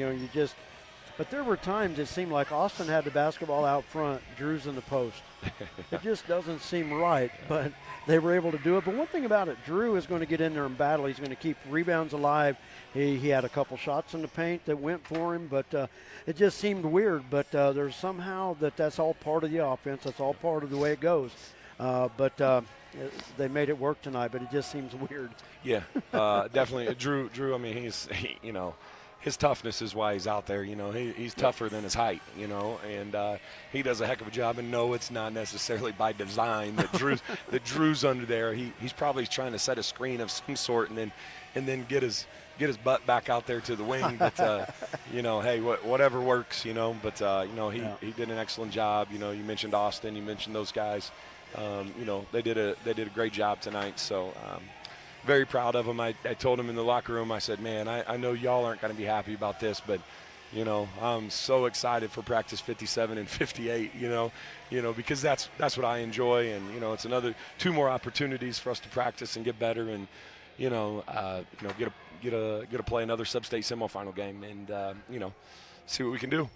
but there were times it seemed like Austin had the basketball out front, Drew's in the post. It just doesn't seem right, but they were able to do it. But one thing about it, Drew is going to get in there and battle. He's going to keep rebounds alive. He had a couple shots in the paint that went for him, but it just seemed weird. But there's somehow that's all part of the offense. That's all part of the way it goes. But they made it work tonight, but it just seems weird. Yeah, definitely. Drew, he's, his toughness is why he's out there. He's tougher than his height, and he does a heck of a job. And no, it's not necessarily by design that Drew's under there. He's probably trying to set a screen of some sort and then get his butt back out there to the wing. But hey, whatever works, But he did an excellent job. You mentioned Austin, you mentioned those guys. They did a great job tonight. So. Very proud of them. I told him in the locker room, I said, man, I know y'all aren't going to be happy about this, but, I'm so excited for practice 57 and 58, because that's what I enjoy. And, it's another 2 more opportunities for us to practice and get better. And, get to play another sub-state semifinal game and see what we can do.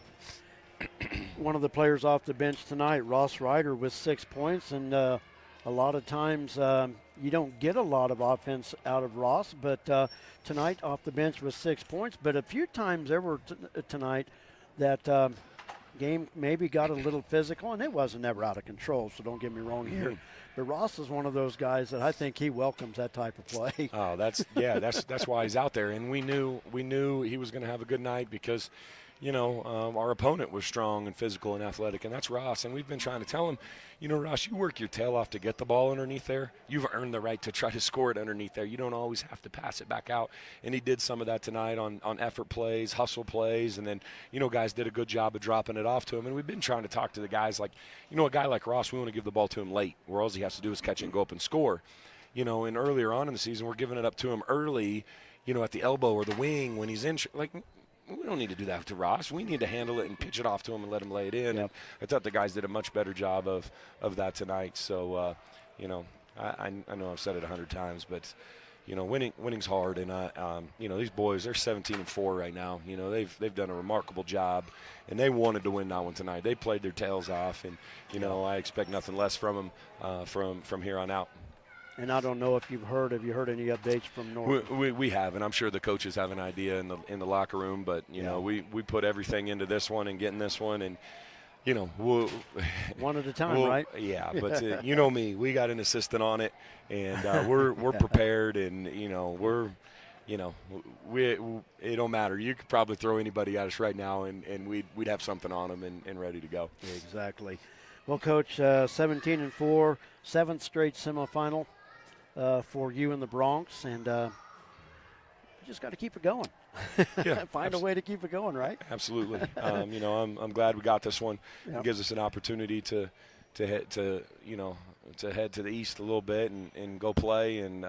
One of the players off the bench tonight, Ross Ryder, with 6 points, and a lot of times you don't get a lot of offense out of Ross, but tonight off the bench with 6 points. But a few times there were tonight that game maybe got a little physical, and it wasn't ever out of control, so don't get me wrong here. But Ross is one of those guys that I think he welcomes that type of play. Oh, that's why he's out there, and we knew he was going to have a good night because our opponent was strong and physical and athletic, and that's Ross. And we've been trying to tell him, Ross, you work your tail off to get the ball underneath there. You've earned the right to try to score it underneath there. You don't always have to pass it back out. And he did some of that tonight on effort plays, hustle plays, and then, guys did a good job of dropping it off to him. And we've been trying to talk to the guys like, a guy like Ross, we want to give the ball to him late, where all he has to do is catch it and go up and score. And earlier on in the season, we're giving it up to him early, at the elbow or the wing when he's in, we don't need to do that to Ross. We need to handle it and pitch it off to him and let him lay it in. Yep. And I thought the guys did a much better job of that tonight. So, I know I've said it 100 times, but, winning's hard. And, these boys, they're 17-4 right now. They've done a remarkable job, and they wanted to win that one tonight. They played their tails off, and, I expect nothing less from them from here on out. And I don't know if have you heard any updates from Norton? We have, and I'm sure the coaches have an idea in the locker room. But we put everything into this one and getting this one, and we'll one at a time, right? Yeah, but me, we got an assistant on it, and we're prepared, and it don't matter. You could probably throw anybody at us right now, and we'd have something on them and ready to go. Exactly. Well, Coach, 17-4, 7th straight semifinal for you in the Bronx, and you just got to keep it going. Yeah, Find a way to keep it going, right? Absolutely. I'm glad we got this one. Yep. It gives us an opportunity to head to the east a little bit and go play, and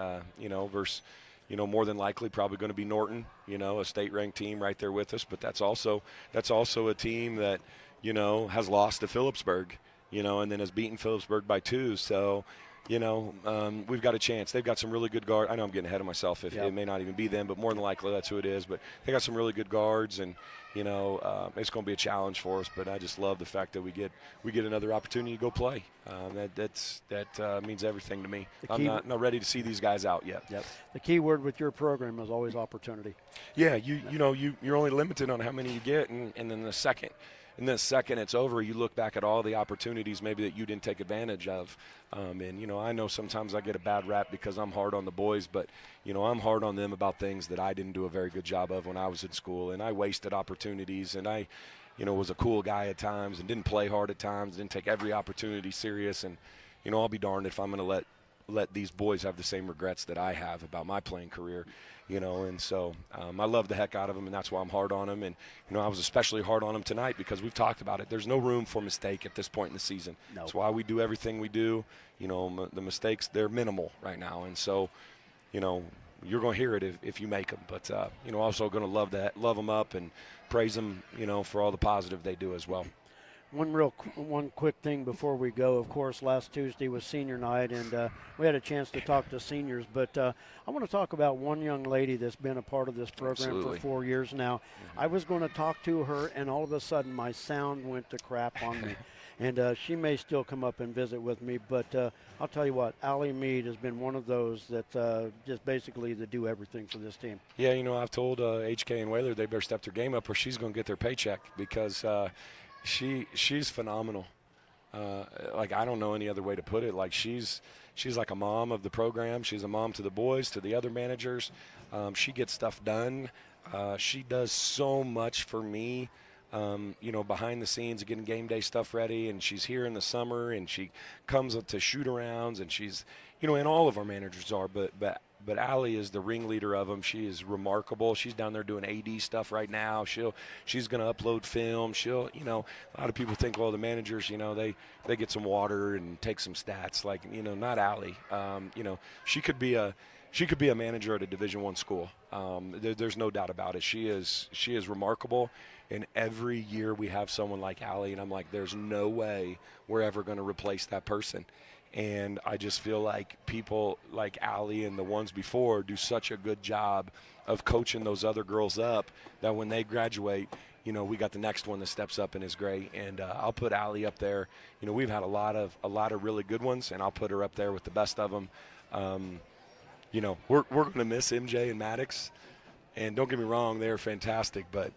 versus more than likely probably going to be Norton, a state-ranked team right there with us. But that's also a team that has lost to Phillipsburg, and then has beaten Phillipsburg by 2. So, we've got a chance. They've got some really good guards. I know I'm getting ahead of myself. It may not even be them, but more than likely that's who it is. But they got some really good guards, and it's going to be a challenge for us. But I just love the fact that we get another opportunity to go play. That means everything to me. I'm not ready to see these guys out yet. Yep. The key word with your program is always opportunity. Yeah, you're only limited on how many you get, and then the second it's over, you look back at all the opportunities maybe that you didn't take advantage of. I know sometimes I get a bad rap because I'm hard on the boys, but, I'm hard on them about things that I didn't do a very good job of when I was in school. And I wasted opportunities, and I, was a cool guy at times and didn't play hard at times, didn't take every opportunity serious. And, I'll be darned if I'm going to let these boys have the same regrets that I have about my playing career. And so I love the heck out of them, and that's why I'm hard on them. And, I was especially hard on them tonight because we've talked about it. There's no room for mistake at this point in the season. No. That's why we do everything we do. The mistakes, they're minimal right now. And so, you're going to hear it if you make them. But, also going to love them up and praise them, for all the positive they do as well. One quick thing before we go. Of course, last Tuesday was senior night, and we had a chance to talk to seniors. But I want to talk about one young lady that's been a part of this program Absolutely. for 4 years now. Mm-hmm. I was going to talk to her, and all of a sudden my sound went to crap on me. And she may still come up and visit with me, but I'll tell you what, Allie Mead has been one of those that just basically that do everything for this team. Yeah, I've told HK and Whaler they better step their game up or she's going to get their paycheck because she's phenomenal. I don't know any other way to put it. She's like a mom of the program. She's a mom to the boys, to the other managers. She gets stuff done. She does so much for me. Behind the scenes, getting game day stuff ready, and she's here in the summer, and she comes up to shoot-arounds, and she's, and all of our managers are, but Allie is the ringleader of them. She is remarkable. She's down there doing AD stuff right now. She's going to upload film. A lot of people think, well, the managers, they get some water and take some stats. Not Allie. She could be a manager at a Division I school. There's no doubt about it. She is remarkable. And every year we have someone like Allie, and I'm like, there's no way we're ever going to replace that person. And I just feel like people like Allie and the ones before do such a good job of coaching those other girls up that when they graduate, you know, we got the next one that steps up and is great. And I'll put Allie up there. You know, we've had a lot of really good ones, and I'll put her up there with the best of them. You know, we're going to miss MJ and Maddox. And don't get me wrong, they're fantastic, but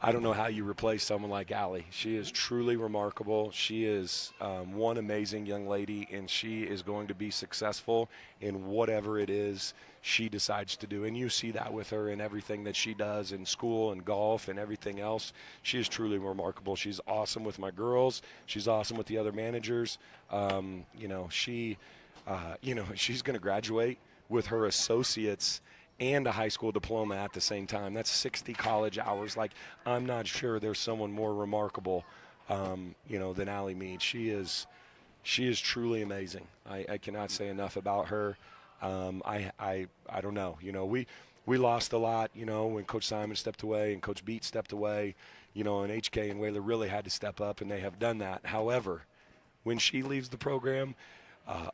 I don't know how you replace someone like Allie. She is truly remarkable. She is one amazing young lady, and she is going to be successful in whatever it is she decides to do. And you see that with her in everything that she does in school and golf and everything else. She is truly remarkable. She's awesome with my girls. She's awesome with the other managers. You know, she's going to graduate with her associates and a high school diploma at the same time. That's 60 college hours. Like, I'm not sure there's someone more remarkable, you know, than Allie Mead. She is truly amazing. I cannot say enough about her. I don't know. You know, we lost a lot, you know, when Coach Simon stepped away and Coach Beat stepped away, you know, and HK and Whaler really had to step up, and they have done that. However, when she leaves the program,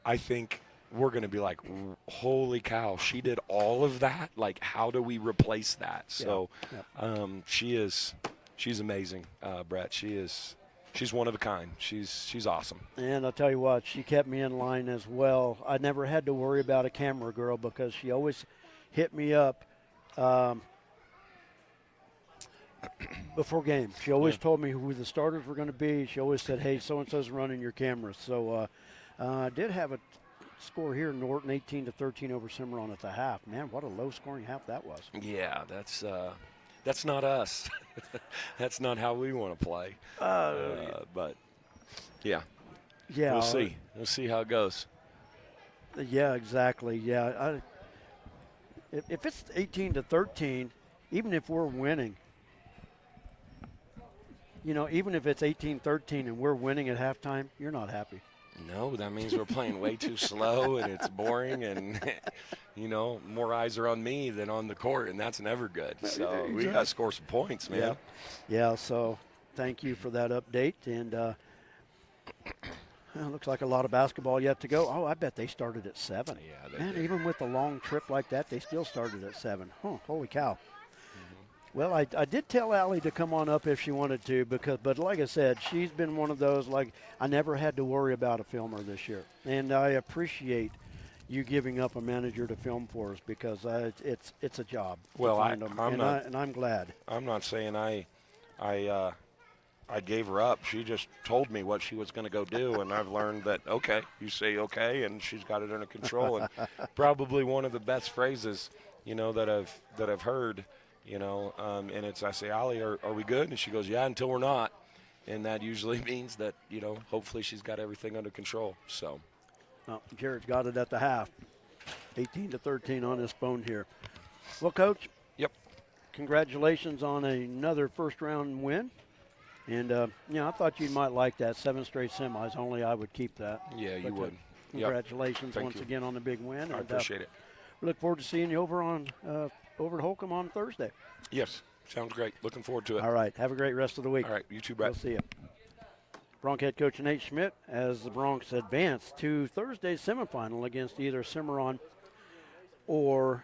I think we're going to be like, holy cow, she did all of that? Like, how do we replace that? So she's amazing, Brett. She's one of a kind. She's awesome. And I'll tell you what, she kept me in line as well. I never had to worry about a camera girl because she always hit me up before game. She always told me who the starters were going to be. She always said, hey, so-and-so's running your camera. So I did have a score here, Norton 18-13 over Cimarron at the half. Man, what a low-scoring half that was. Yeah, that's not us. That's not how we want to play. But yeah, we'll see. We'll see how it goes. Yeah, exactly. Yeah, if it's 18-13, even if we're winning, you know, even if it's 18-13 and we're winning at halftime, you're not happy. No, that means we're playing way too slow and it's boring, and you know, more eyes are on me than on the court, and that's never good. So exactly. We got to score some points, man. Yeah. So thank you for that update, and it looks like a lot of basketball yet to go. Oh, I bet they started at 7. Yeah, man, did. Even with a long trip like that, they still started at 7. Huh, holy cow. Well, I did tell Allie to come on up if she wanted to, but like I said, she's been one of those, like, I never had to worry about a filmer this year. And I appreciate you giving up a manager to film for us because it's a job. Well, I'm glad. I'm not saying I gave her up. She just told me what she was going to go do, and I've learned that, okay, you say okay, and she's got it under control. And probably one of the best phrases, you know, that I've heard. You know, and I say, Allie, are we good? And she goes, yeah, until we're not. And that usually means that, you know, hopefully she's got everything under control. So, well, Jared's got it at the half, 18-13 on his phone here. Well, Coach. Yep. Congratulations on another first-round win. And, you know, I thought you might like that. 7 straight semis. Only I would keep that. Yeah, you would. Congratulations Yep. once again on the big win. I appreciate it. We look forward to seeing you over at Holcomb on Thursday. Yes, sounds great. Looking forward to it. All right, have a great rest of the week. All right, you too, Brett. We'll see you. Bronc head coach Nate Schmidt as the Broncs advance to Thursday's semifinal against either Cimarron or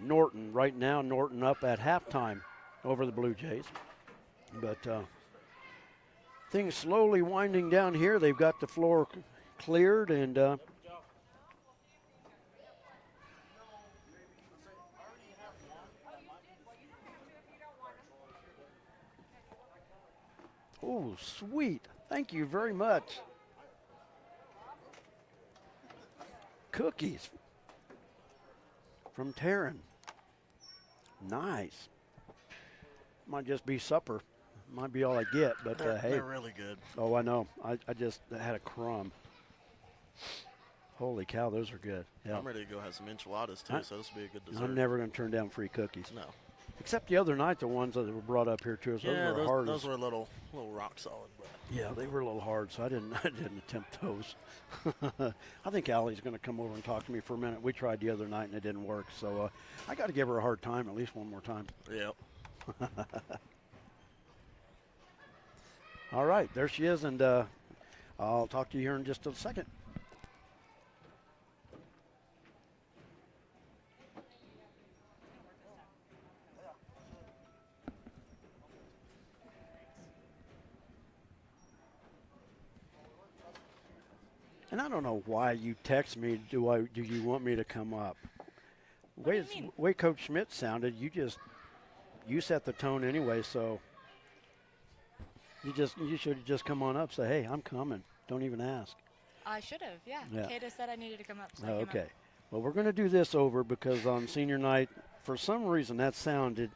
Norton. Right now, Norton up at halftime over the Blue Jays. But things slowly winding down here. They've got the floor cleared, and oh, sweet. Thank you very much. Cookies from Taryn. Nice. Might just be supper. Might be all I get, but hey. They're really good. Oh, I know. I just had a crumb. Holy cow, those are good. Yeah. I'm ready to go have some enchiladas, too, so this will be a good dessert. I'm never going to turn down free cookies. No. Except the other night, the ones that were brought up here to us, those were a little rock solid. But. Yeah, they were a little hard, so I didn't attempt those. I think Allie's going to come over and talk to me for a minute. We tried the other night and it didn't work, so I got to give her a hard time at least one more time. Yep. All right, there she is, and I'll talk to you here in just a second. And I don't know why you text me, do you want me to come up? Way Coach Schmidt sounded, you set the tone anyway, so you should have just come on up, say, hey, I'm coming. Don't even ask. I should have, yeah. Kata said I needed to come up. So Okay. Well, we're going to do this over because on senior night, for some reason, that sounded,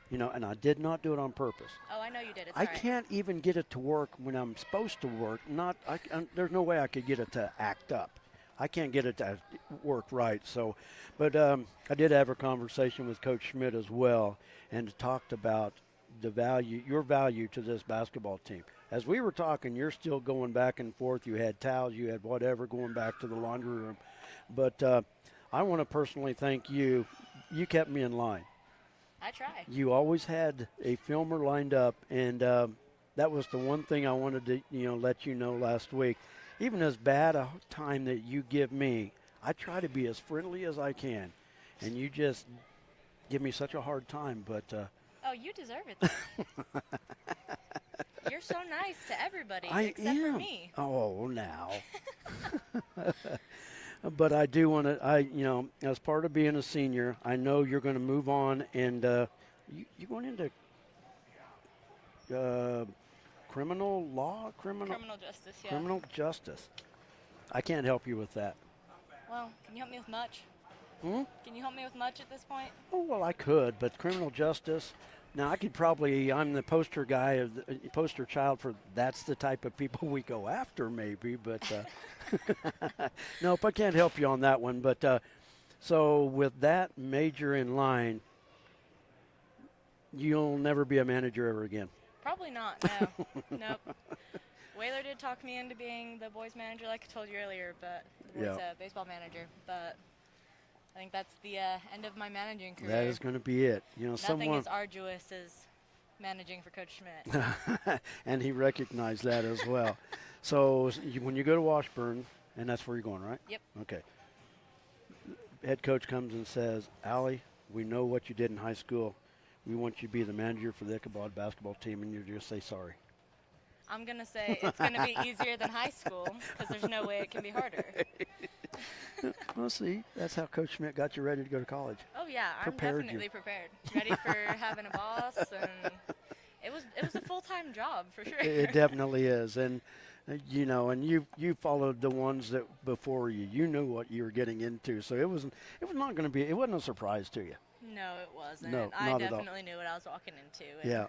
and I did not do it on purpose. Oh, I know you did. It's I can't even get it to work when I'm supposed to work. There's no way I could get it to act up. I can't get it to work right. So, but I did have a conversation with Coach Schmidt as well, and talked about your value to this basketball team. As we were talking, you're still going back and forth. You had towels, you had whatever, going back to the laundry room. But I want to personally thank you. You kept me in line. I try. You always had a filmer lined up, and that was the one thing I wanted to let you know last week. Even as bad a time that you give me, I try to be as friendly as I can, and you just give me such a hard time. But oh, you deserve it. You're so nice to everybody except for me. Oh, now. But I do want to, as part of being a senior, I know you're going to move on, and you're going into criminal law? Criminal justice, yeah. Criminal justice. I can't help you with that. Well, can you help me with much? Can you help me with much at this point? Oh, well, I could, but criminal justice. Now, I'm the poster poster child for that's the type of people we go after, maybe, but nope, I can't help you on that one. But so with that major in line, you'll never be a manager ever again. Probably not, no. Nope. Whaler did talk me into being the boys manager, like I told you earlier, but the boys baseball manager. But I think that's the end of my managing career. That is going to be it. Nothing as arduous as managing for Coach Schmidt. And he recognized that as well. So when you go to Washburn, and that's where you're going, right? Yep. Okay. Head coach comes and says, Allie, we know what you did in high school. We want you to be the manager for the Ichabod basketball team, and you just say sorry. I'm going to say it's going to be easier than high school because there's no way it can be harder. Well, see, that's how Coach Schmidt got you ready to go to college. Oh, yeah, I'm definitely prepared. Ready for having a boss, and it was a full-time job for sure. It definitely is, and and you followed the ones that before you. You knew what you were getting into, so it wasn't a surprise to you. No, it wasn't. No, I not at all. definitely knew what I was walking into. Yeah,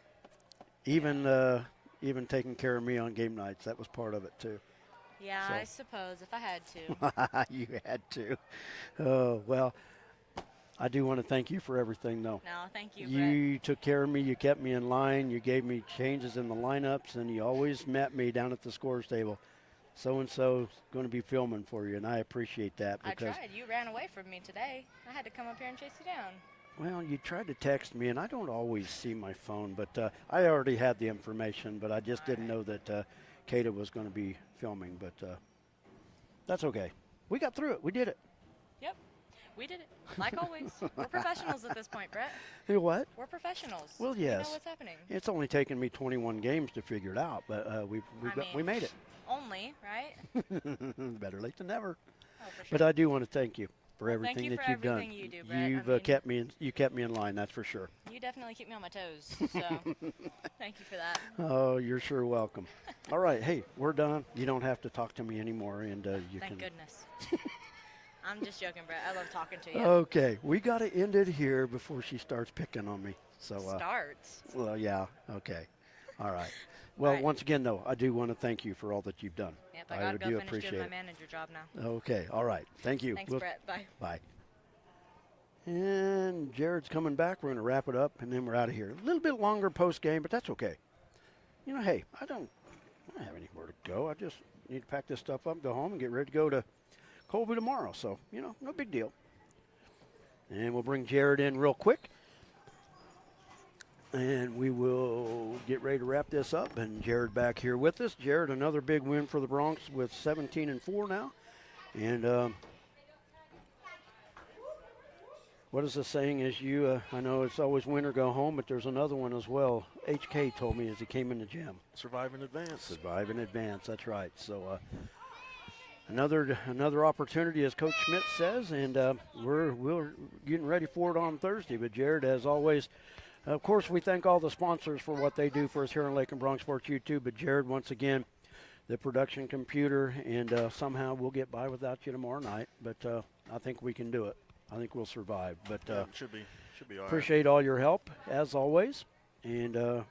even taking care of me on game nights, that was part of it too. Yeah, so. I suppose if I had to. You had to. Oh, well, I do want to thank you for everything, though. No, thank you, You Brett. took care of me. You kept me in line. You gave me changes in the lineups, and you always met me down at the scores table. So-and-so going to be filming for you, and I appreciate that. I tried. You ran away from me today. I had to come up here and chase you down. Well, you tried to text me, and I don't always see my phone, but I already had the information, but I just didn't know that Kata was going to be filming, but that's okay. We got through it. We did it. Yep. We did it. Like always. We're professionals at this point, Brett. You what? We're professionals. Well, yes. We know what's happening. It's only taken me 21 games to figure it out, but we made it. Only, right? Better late than never. Oh, for sure. But I do want to thank you for everything that you've done. Thank you for everything you do, Brett. You've kept me in line, that's for sure. You definitely keep me on my toes, so thank you for that. Oh, you're sure welcome. All right, hey, we're done. You don't have to talk to me anymore, and you Thank can. goodness. I'm just joking, Brett. I love talking to you. Okay, we got to end it here before she starts picking on me. So starts. Well, yeah. Okay. All right. Well, once again, though, I do want to thank you for all that you've done. Yep, I gotta do go appreciate finish doing it. my manager job now. Okay. All right. Thank you. Thanks, Brett. Bye. Bye. And Jared's coming back. We're going to wrap it up, and then we're out of here. A little bit longer post game, but that's okay. Hey, I don't have anywhere to go. I just need to pack this stuff up, go home, and get ready to go to Colby tomorrow. So, no big deal. And we'll bring Jared in real quick. And we will get ready to wrap this up. And Jared back here with us. Jared, another big win for the Bronx with 17-4 now. And what is the saying is I know it's always win or go home, but there's another one as well. HK told me as he came in the gym. Survive in advance. Survive in advance, that's right. So Another opportunity, as Coach Schmidt says, and we're getting ready for it on Thursday. But Jared, as always, of course, we thank all the sponsors for what they do for us here on Lakin Bronx Sports YouTube. But Jared, once again, the production computer, and somehow we'll get by without you tomorrow night. But I think we can do it. I think we'll survive. But should be all right. Appreciate all your help as always. And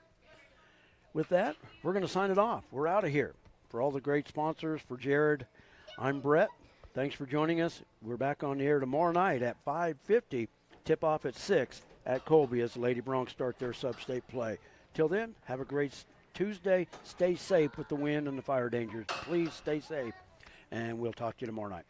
with that, we're going to sign it off. We're out of here. For all the great sponsors, for Jared, I'm Brett. Thanks for joining us. We're back on the air tomorrow night at 5:50. Tip off at 6 at Colby as the Lady Broncs start their sub-state play. Till then, have a great Tuesday. Stay safe with the wind and the fire dangers. Please stay safe, and we'll talk to you tomorrow night.